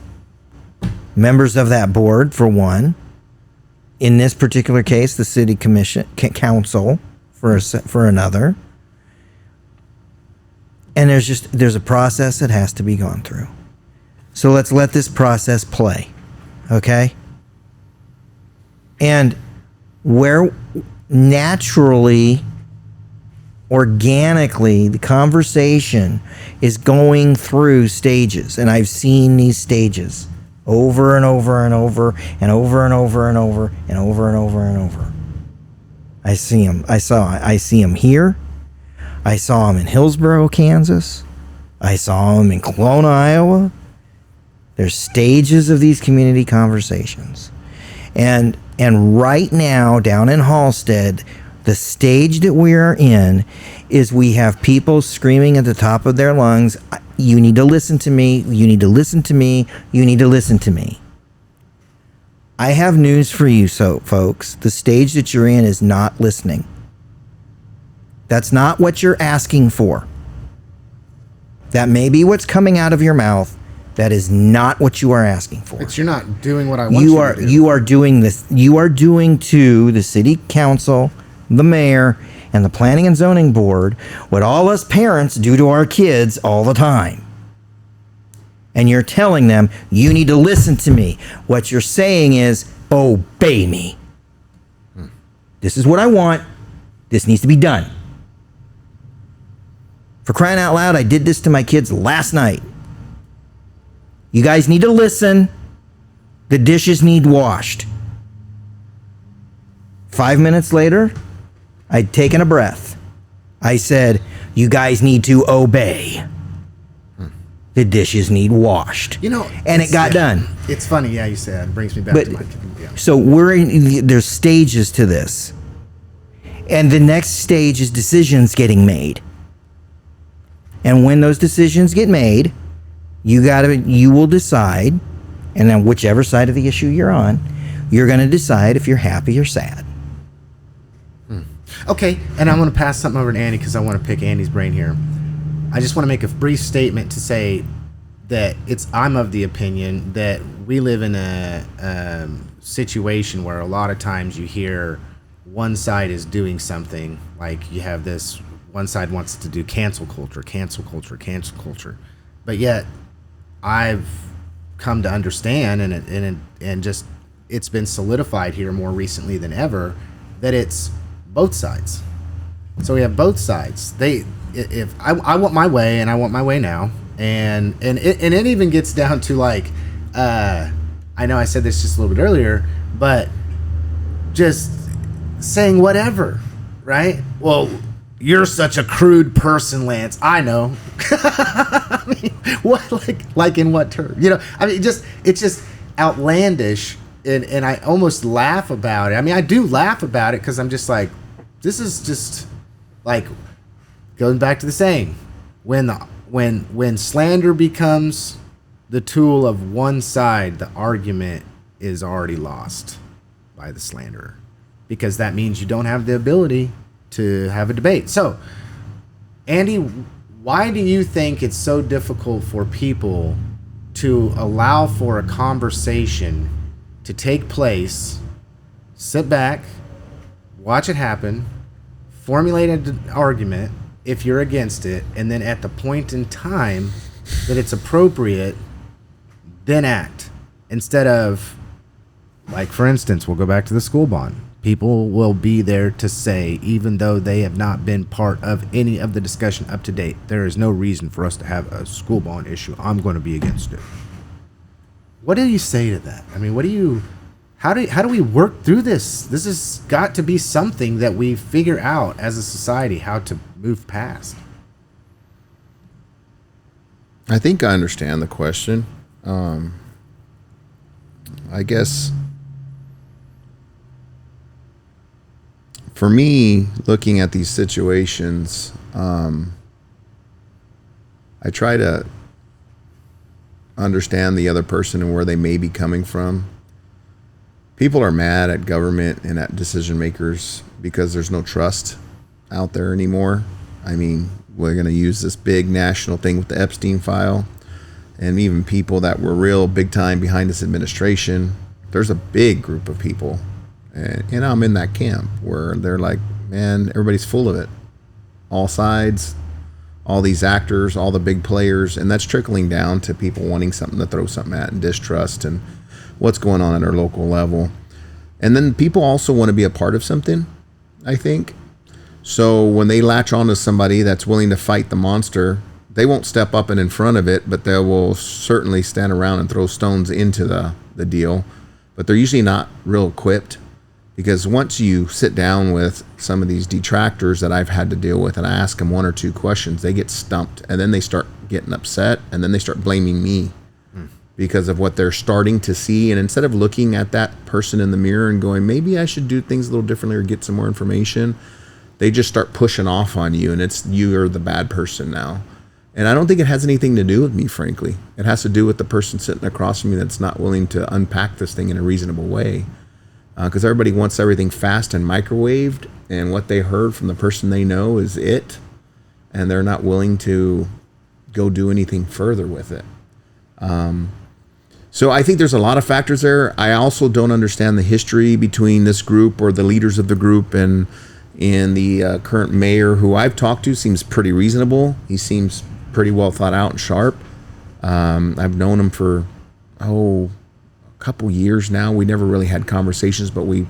members of that board, for one. In this particular case, the city council for another. And there's a process that has to be gone through. So let's let this process play, okay? And where naturally, organically, the conversation is going through stages, and I've seen these stages over and over and over and over and over and over and over and over and over. I see them. I see them here. I saw them in Hillsboro, Kansas. I saw them in Kelowna, Iowa. There's stages of these community conversations. And right now, down in Halstead, The stage that we are in is we have people screaming at the top of their lungs, you need to listen to me, you need to listen to me, you need to listen to me. I have news for you, folks. The stage that you're in is not listening. That's not what you're asking for. That may be what's coming out of your mouth. That is not what you are asking for. You're not doing what I want you to do. You are doing this. You are doing to the city council, the mayor, and the planning and zoning board what all us parents do to our kids all the time. And you're telling them, you need to listen to me. What you're saying is, obey me. This is what I want. This needs to be done. For crying out loud, I did this to my kids last night. You guys need to listen. The dishes need washed. 5 minutes later, I'd taken a breath. I said, you guys need to obey. The dishes need washed. And it got done. It's funny, yeah, you said. It brings me back to my... Yeah. So there's stages to this. And the next stage is decisions getting made. And when those decisions get made, you will decide, and then whichever side of the issue you're on, you're going to decide if you're happy or sad. Okay, and I'm going to pass something over to Andy because I want to pick Andy's brain here. I just want to make a brief statement to say that I'm of the opinion that we live in a situation where a lot of times you hear one side is doing something, like you have this, one side wants to do cancel culture, but yet I've come to understand, and just it's been solidified here more recently than ever, that it's both sides. So we have both sides. If I want my way, and I want my way now, and it even gets down to like, I know I said this just a little bit earlier, but just saying whatever, right? Well, you're such a crude person, Lance. I know. I mean, what, like in what term? I mean, it's just outlandish, and I almost laugh about it. I mean, I do laugh about it because I'm just like, this is just like going back to the saying, when slander becomes the tool of one side, the argument is already lost by the slanderer, because that means you don't have the ability to have a debate. So, Andy, why do you think it's so difficult for people to allow for a conversation to take place, sit back, watch it happen, formulate an argument if you're against it, and then at the point in time that it's appropriate, then act, instead of, like, for instance, we'll go back to the school bond. People will be there to say, even though they have not been part of any of the discussion up to date, there is no reason for us to have a school bond issue. I'm going to be against it. What do you say to that? I mean, how do we work through this? This has got to be something that we figure out as a society how to move past. I think I understand the question. I guess for me, looking at these situations, I try to understand the other person and where they may be coming from. People are mad at government and at decision makers because there's no trust out there anymore. I mean, we're going to use this big national thing with the Epstein file, and even people that were real big time behind this administration. There's a big group of people, and I'm in that camp where they're like, man, everybody's full of it. All sides, all these actors, all the big players, and that's trickling down to people wanting something to throw something at and distrust and what's going on at our local level. And then people also want to be a part of something, I think. So when they latch on to somebody that's willing to fight the monster, they won't step up and in front of it, but they will certainly stand around and throw stones into the deal. But they're usually not real equipped, because once you sit down with some of these detractors that I've had to deal with and I ask them one or two questions, they get stumped, and then they start getting upset, and then they start blaming me. because of what they're starting to see. And instead of looking at that person in the mirror and going, maybe I should do things a little differently or get some more information, they just start pushing off on you, and it's you're the bad person now. And I don't think it has anything to do with me, frankly. It has to do with the person sitting across from me that's not willing to unpack this thing in a reasonable way. Because everybody wants everything fast and microwaved, and what they heard from the person they know is it, and they're not willing to go do anything further with it. So I think there's a lot of factors there. I also don't understand the history between this group or the leaders of the group and the current mayor, who I've talked to, seems pretty reasonable. He seems pretty well thought out and sharp. I've known him for, a couple years now. We never really had conversations, but we,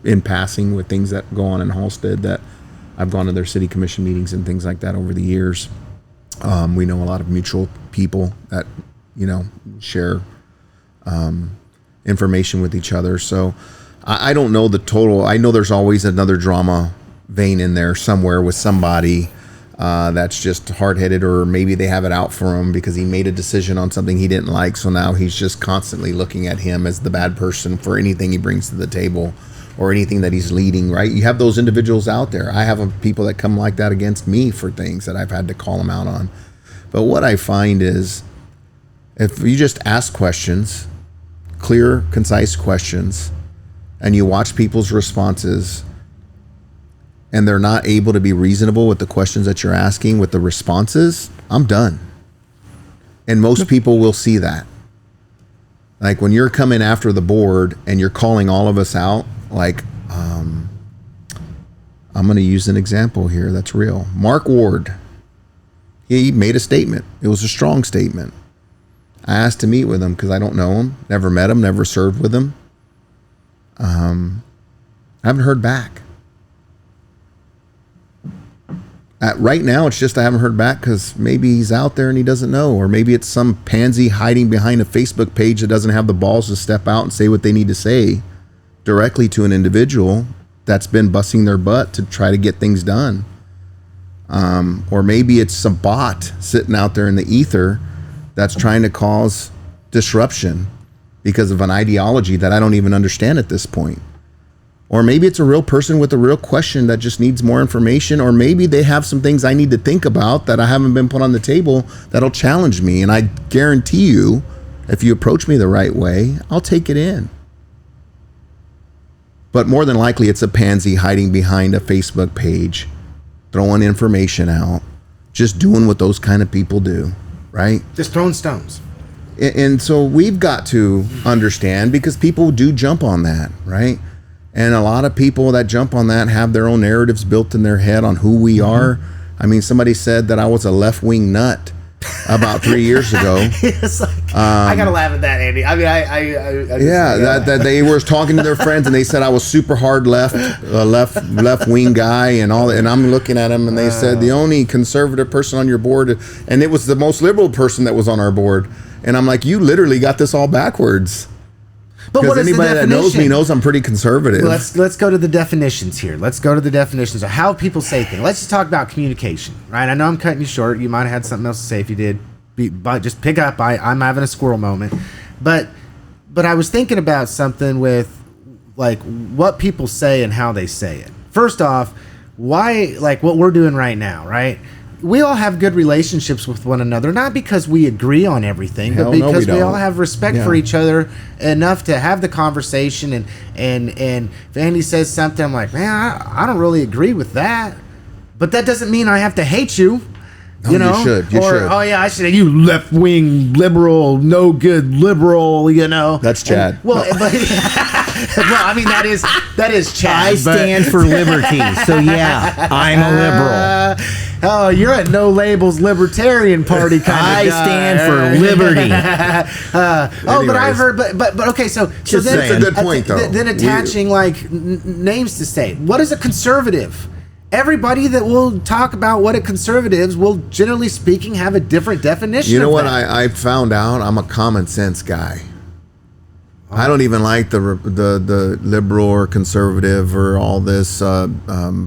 in passing with things that go on in Halstead, that I've gone to their city commission meetings and things like that over the years. We know a lot of mutual people that, share information with each other. So I don't know the total. I know there's always another drama vein in there somewhere with somebody that's just hard-headed, or maybe they have it out for him because he made a decision on something he didn't like. So now he's just constantly looking at him as the bad person for anything he brings to the table or anything that he's leading, right? You have those individuals out there. I have people that come like that against me for things that I've had to call them out on. But what I find is, if you just ask questions, clear, concise questions, and you watch people's responses, and they're not able to be reasonable with the questions that you're asking, with the responses, I'm done. And most people will see that. Like when you're coming after the board and you're calling all of us out, like, I'm going to use an example here that's real. Mark Ward, he made a statement. It was a strong statement. I asked to meet with him because I don't know him, never met him, never served with him. I haven't heard back. Right now, it's just I haven't heard back because maybe he's out there and he doesn't know, or maybe it's some pansy hiding behind a Facebook page that doesn't have the balls to step out and say what they need to say directly to an individual that's been busting their butt to try to get things done. Or maybe it's a bot sitting out there in the ether that's trying to cause disruption because of an ideology that I don't even understand at this point. Or maybe it's a real person with a real question that just needs more information. Or maybe they have some things I need to think about that I haven't been put on the table that'll challenge me. And I guarantee you, if you approach me the right way, I'll take it in. But more than likely, it's a pansy hiding behind a Facebook page, throwing information out, just doing what those kind of people do, right? Just throwing stones. And so we've got to understand, because people do jump on that, right? And a lot of people that jump on that have their own narratives built in their head on who we are. I mean, somebody said that I was a left-wing nut about 3 years ago. It's like, I gotta laugh at that, Andy. I mean, that they were talking to their friends and they said I was super hard left wing guy and all that. And I'm looking at them and they said the only conservative person on your board, and it was the most liberal person that was on our board. And I'm like, you literally got this all backwards. But what is the anybody that knows me knows I'm pretty conservative. Well, let's go to the definitions here. Let's go to the definitions of how people say things. Let's just talk about communication, right? I know I'm cutting you short. You might have had something else to say. If you did, just pick up. I'm having a squirrel moment. But I was thinking about something with like what people say and how they say it. First off, why, like what we're doing right now, right? We all have good relationships with one another, not because we agree on everything, but because we all have respect for each other enough to have the conversation. And if Andy says something, I'm like, man, I don't really agree with that. But that doesn't mean I have to hate you. No, you know? You should. Oh, yeah, I should. You left-wing, liberal, no good liberal, you know. That's Chad. Well, I mean, that is Chad. I stand for liberty, so yeah, I'm a liberal. Oh, you're a no labels libertarian party kind I of guy. stand for liberty. But I've heard, but okay, so then that's a good point though. Then attaching names to state. What is a conservative? Everybody that will talk about what a conservative will, generally speaking, have a different definition. You know what I found out? I'm a common sense guy. I don't even like the liberal or conservative or all this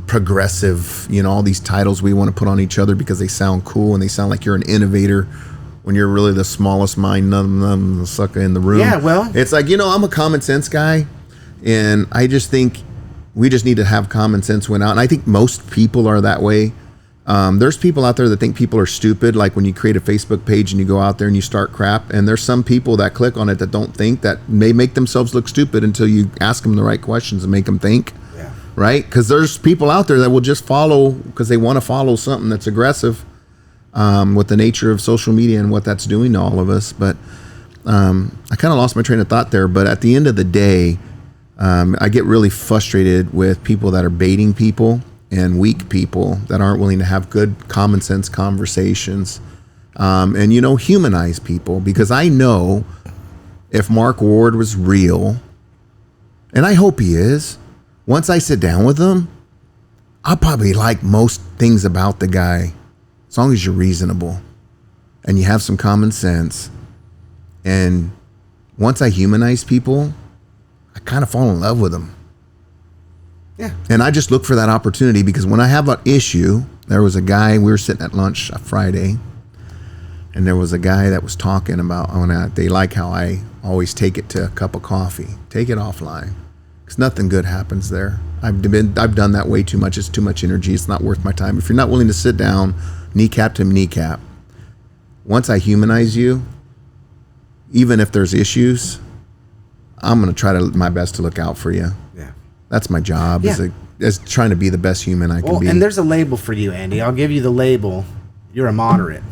progressive, all these titles we want to put on each other because they sound cool and they sound like you're an innovator. when you're really the smallest mind, the sucker in the room. Yeah, well, it's like, I'm a common sense guy, and I just think we just need to have common sense win out. And I think most people are that way. There's people out there that think people are stupid, like when you create a Facebook page and you go out there and you start crap, and there's some people that click on it that don't think, that may make themselves look stupid until you ask them the right questions and make them think. Yeah. Right? Because there's people out there that will just follow because they want to follow something that's aggressive, with the nature of social media and what that's doing to all of us. But I kind of lost my train of thought there. But at the end of the day, I get really frustrated with people that are baiting people and weak people that aren't willing to have good common sense conversations, and humanize people. Because I know if Mark Ward was real, and I hope he is, once I sit down with him, I'll probably like most things about the guy, as long as you're reasonable and you have some common sense. And once I humanize people, I kind of fall in love with them. Yeah. And I just look for that opportunity, because when I have an issue, there was a guy, we were sitting at lunch Friday, and there was a guy that was talking about, they like how I always take it to a cup of coffee. Take it offline, because nothing good happens there. I've done that way too much. It's too much energy. It's not worth my time. If you're not willing to sit down, kneecap to kneecap, once I humanize you, even if there's issues, I'm going to try my best to look out for you. Yeah. That's my job, as trying to be the best human I can be. And there's a label for you, Andy. I'll give you the label. You're a moderate.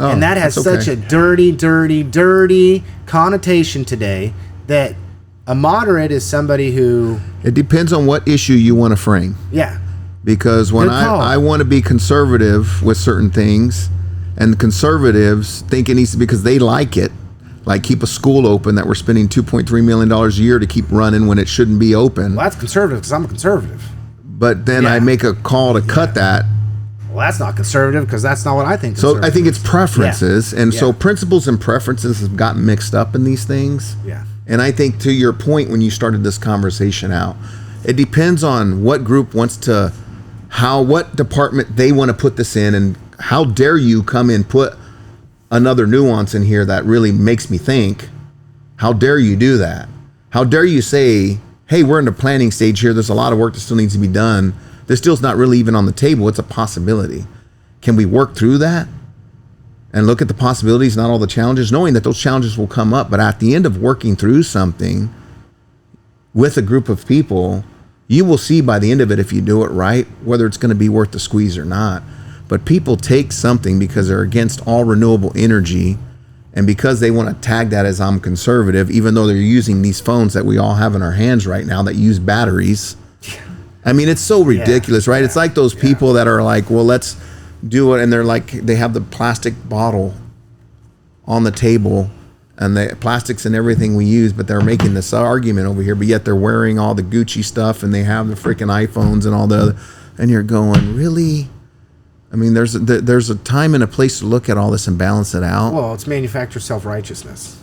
Oh, and that has that's such a dirty, dirty, dirty connotation today that a moderate is somebody who... It depends on what issue you want to frame. Yeah. Because when I want to be conservative with certain things, and the conservatives think it needs to, because they like it, like keep a school open that we're spending $2.3 million a year to keep running when it shouldn't be open. Well, that's conservative because I'm a conservative. But then I make a call to cut that. Well, that's not conservative because that's not what I think. So I think it's preferences. Yeah. And so principles and preferences have gotten mixed up in these things. Yeah. And I think, to your point when you started this conversation out, it depends on what group wants to, what department they want to put this in, and how dare you come and put another nuance in here that really makes me think. How dare you do that? How dare you say, hey, we're in the planning stage here. There's a lot of work that still needs to be done. This deal's not really even on the table. It's a possibility. Can we work through that and look at the possibilities, not all the challenges, knowing that those challenges will come up? But at the end of working through something with a group of people, you will see by the end of it, if you do it right, whether it's going to be worth the squeeze or not. But people take something because they're against all renewable energy, and because they want to tag that as I'm conservative, even though they're using these phones that we all have in our hands right now that use batteries. I mean, it's so ridiculous, right? It's like those people that are like, well, let's do it. And they're like, they have the plastic bottle on the table, and the plastics and everything we use, but they're making this argument over here, but yet they're wearing all the Gucci stuff and they have the freaking iPhones and all the other, and you're going, really? I mean, there's a time and a place to look at all this and balance it out. Well, it's manufactured self-righteousness.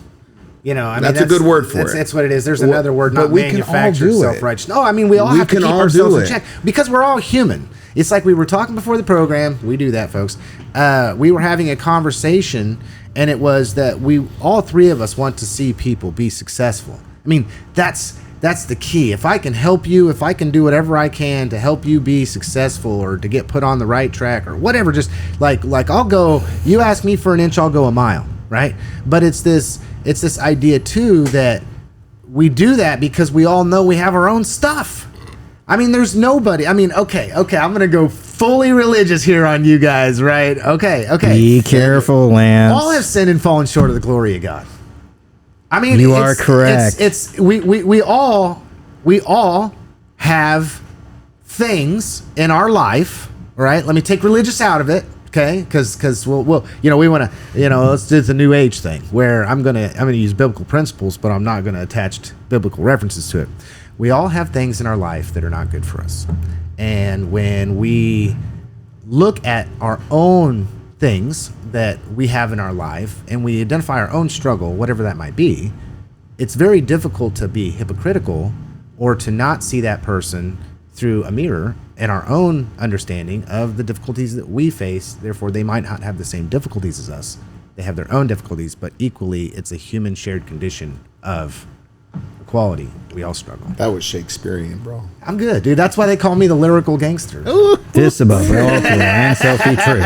You know, I mean, that's a good word for it. That's what it is. There's another word, not manufactured self-righteous. No, I mean, we all have to keep ourselves in check because we're all human. It's like we were talking before the program. We do that, folks. We were having a conversation, and it was that all three of us want to see people be successful. I mean, that's the key. If I can help you, if I can do whatever I can to help you be successful or to get put on the right track or whatever, just like I'll go, you ask me for an inch, I'll go a mile, right? But it's this idea too that we do that because we all know we have our own stuff. I mean, there's nobody. I mean, okay, I'm going to go fully religious here on you guys, right? Okay. Be careful, Lance. All have sinned and fallen short of the glory of God. I mean, you are correct. We all have things in our life, right? Let me take religious out of it, okay? Because we'll we want to let's do the New Age thing where I'm gonna use biblical principles, but I'm not gonna attach biblical references to it. We all have things in our life that are not good for us, and when we look at our own things that we have in our life and we identify our own struggle, whatever that might be, it's very difficult to be hypocritical or to not see that person through a mirror and our own understanding of the difficulties that we face. Therefore, they might not have the same difficulties as us. They have their own difficulties, but equally, it's a human shared condition of equality. We all struggle. That was Shakespearean, bro. I'm good, dude. That's why they call me the lyrical gangster. This above all and selfie true.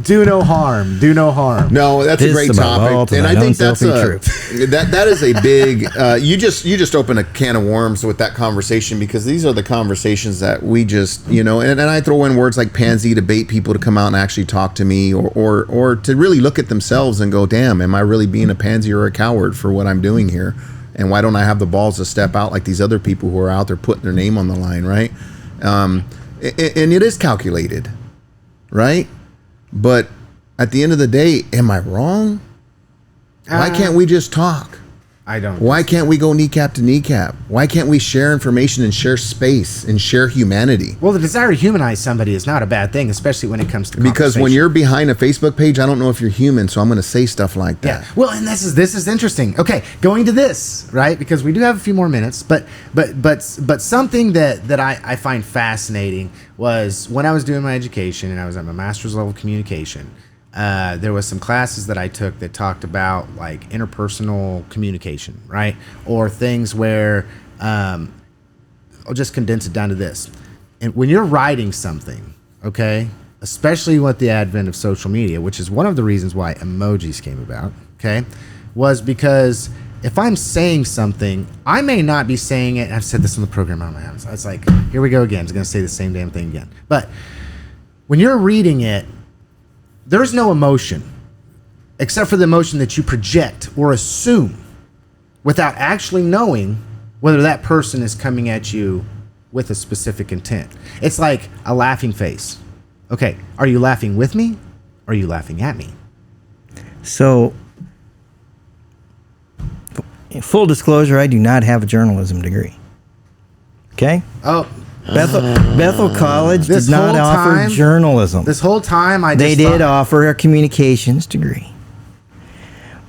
Do no harm. Do no harm. No, that's a great topic, and I think that's that is a big. You just open a can of worms with that conversation, because these are the conversations that we just and I throw in words like pansy to bait people to come out and actually talk to me, or to really look at themselves and go, damn, am I really being a pansy or a coward for what I'm doing here? And why don't I have the balls to step out like these other people who are out there putting their name on the line, right? And it is calculated, right? But at the end of the day, am I wrong? Why can't we just talk? I don't. Why can't we go kneecap to kneecap? Why can't we share information and share space and share humanity? Well, the desire to humanize somebody is not a bad thing, especially when it comes to because when you're behind a Facebook page, I don't know if you're human, so I'm going to say stuff like that. Yeah. Well, and this is interesting. Okay, going to this, right? Because we do have a few more minutes, but something that I find fascinating was when I was doing my education and I was at my master's level of communication. There was some classes that I took that talked about like interpersonal communication, right? Or things where, I'll just condense it down to this. And when you're writing something, okay, especially with the advent of social media, which is one of the reasons why emojis came about, okay, was because if I'm saying something, I may not be saying it. I've said this on the program on my house. It's like, here we go again. It's going to say the same damn thing again. But when you're reading it, there's no emotion except for the emotion that you project or assume without actually knowing whether that person is coming at you with a specific intent. It's like a laughing face. Okay, are you laughing with me or are you laughing at me? So, full disclosure, I do not have a journalism degree. Okay? Oh, Bethel College did not offer journalism. This whole time, they did offer a communications degree.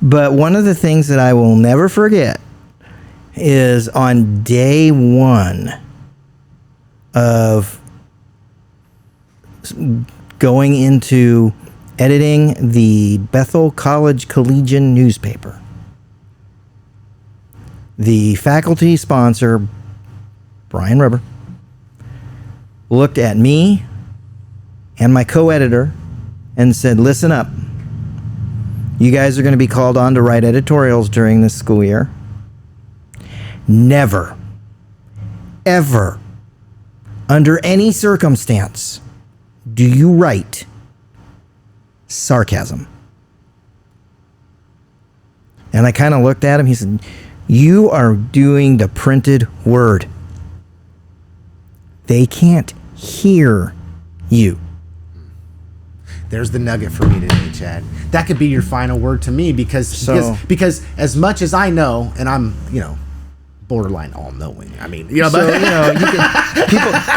But one of the things that I will never forget is on day one of going into editing the Bethel College Collegian newspaper, the faculty sponsor, Brian Rubber, looked at me and my co-editor and said, listen up. You guys are going to be called on to write editorials during this school year. Never, ever, under any circumstance, do you write sarcasm. And I kind of looked at him. He said, you are doing the printed word. They can't hear you. There's the nugget for me today, Chad. That could be your final word to me because as much as I know, and I'm, borderline all-knowing. I mean, you can,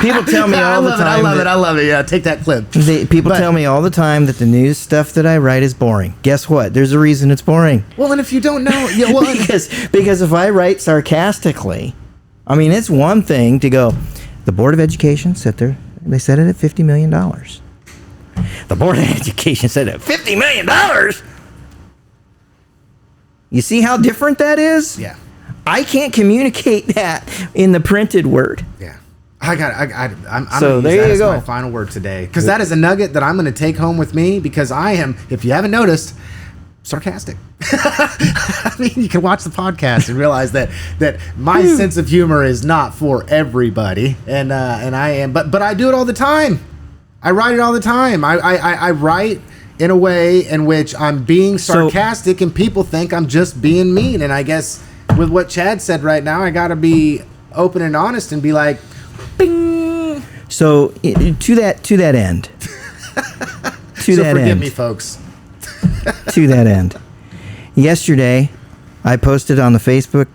people tell me all the time. I love it. Yeah, take that clip. People tell me all the time that the news stuff that I write is boring. Guess what? There's a reason it's boring. Well, and if you don't know, because if I write sarcastically, I mean, it's one thing to go, the Board of Education set it at $50 million. The Board of Education said it, $50 million? You see how different that is? Yeah. I can't communicate that in the printed word. Yeah. I'm so there you go. My final word today, because that is a nugget that I'm going to take home with me, because I am, if you haven't noticed, sarcastic. I mean, you can watch the podcast and realize that my sense of humor is not for everybody, and I am, but I do it all the time. I write it all the time. I write in a way in which I'm being sarcastic, and people think I'm just being mean. And I guess with what Chad said right now, I got to be open and honest and be like, bing. So to that end, forgive me, folks. To that end, yesterday I posted on the Facebook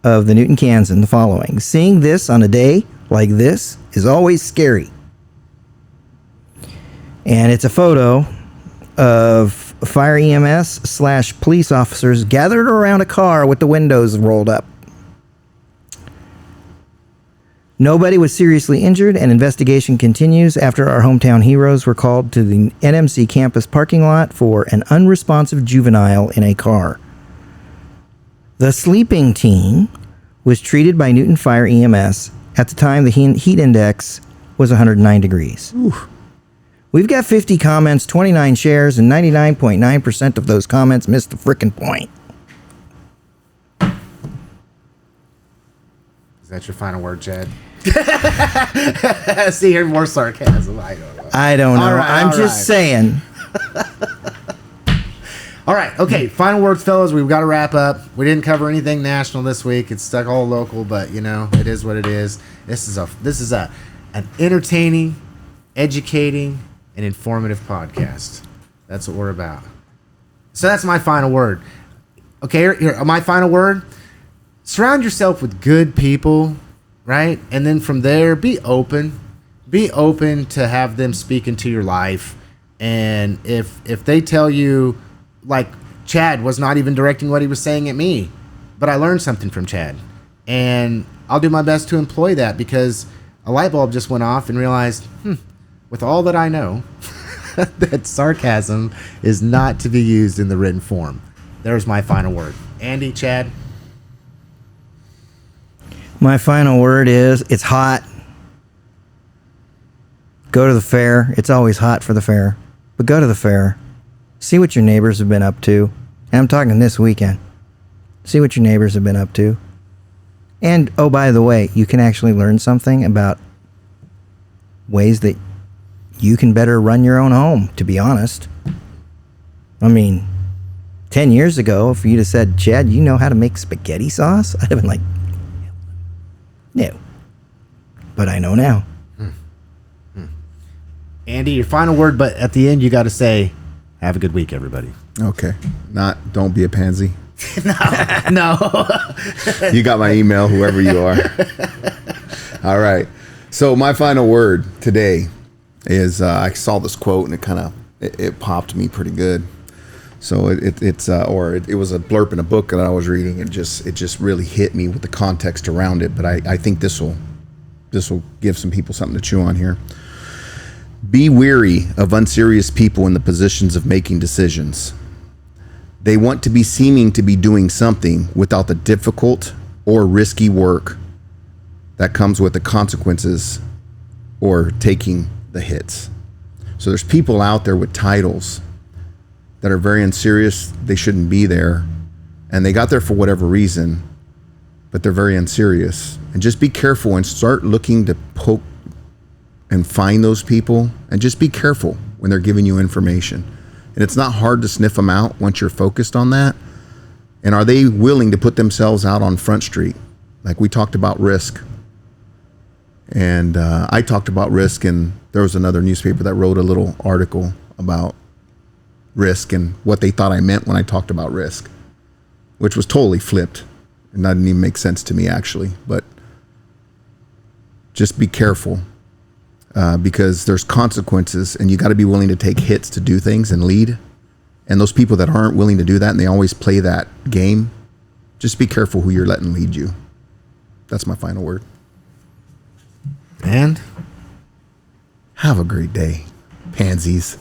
of the Newton Kansan the following: seeing this on a day like this is always scary. And it's a photo of fire EMS / police officers gathered around a car with the windows rolled up. Nobody was seriously injured, and investigation continues after our hometown heroes were called to the NMC campus parking lot for an unresponsive juvenile in a car. The sleeping teen was treated by Newton Fire EMS. At the time, the heat index was 109 degrees. Oof. We've got 50 comments, 29 shares, and 99.9% of those comments missed the frickin' point. Is that your final word, Chad? See, here's more sarcasm. I don't know. I don't know. All right, I'm just saying. All right. Okay. Final words, fellas. We've got to wrap up. We didn't cover anything national this week. It's stuck all local, but you know, it is what it is. This is an entertaining, educating, and informative podcast. That's what we're about. So that's my final word. Okay. Here, my final word. Surround yourself with good people, right? And then from there, be open. Be open to have them speak into your life. And if they tell you, like Chad was not even directing what he was saying at me, but I learned something from Chad. And I'll do my best to employ that, because a light bulb just went off and realized, with all that I know, that sarcasm is not to be used in the written form. There's my final word. Andy, Chad? My final word is, it's hot. Go to the fair. It's always hot for the fair. But go to the fair. See what your neighbors have been up to. And I'm talking this weekend. See what your neighbors have been up to. And, oh, by the way, you can actually learn something about ways that you can better run your own home, to be honest. I mean, 10 years ago, if you'd have said, Chad, you know how to make spaghetti sauce? I'd have been like, no. But I know now. Andy, your final word, but at the end you got to say, have a good week, everybody. Okay. Don't be a pansy. No. You got my email, whoever you are. All right. So my final word today is, I saw this quote and it popped me pretty good. So it was a blurb in a book that I was reading. It just really hit me with the context around it. But I think this will give some people something to chew on here. Be weary of unserious people in the positions of making decisions. They want to be seeming to be doing something without the difficult or risky work that comes with the consequences or taking the hits. So there's people out there with titles that are very unserious. They shouldn't be there, and they got there for whatever reason, but they're very unserious. And just be careful and start looking to poke and find those people, and just be careful when they're giving you information. And it's not hard to sniff them out once you're focused on that. And are they willing to put themselves out on Front Street? Like we talked about risk. And I talked about risk, and there was another newspaper that wrote a little article about risk and what they thought I meant when I talked about risk, which was totally flipped. And that didn't even make sense to me, actually. But just be careful, because there's consequences, and you got to be willing to take hits to do things and lead. And those people that aren't willing to do that, and they always play that game, just be careful who you're letting lead you. That's my final word. And have a great day, pansies.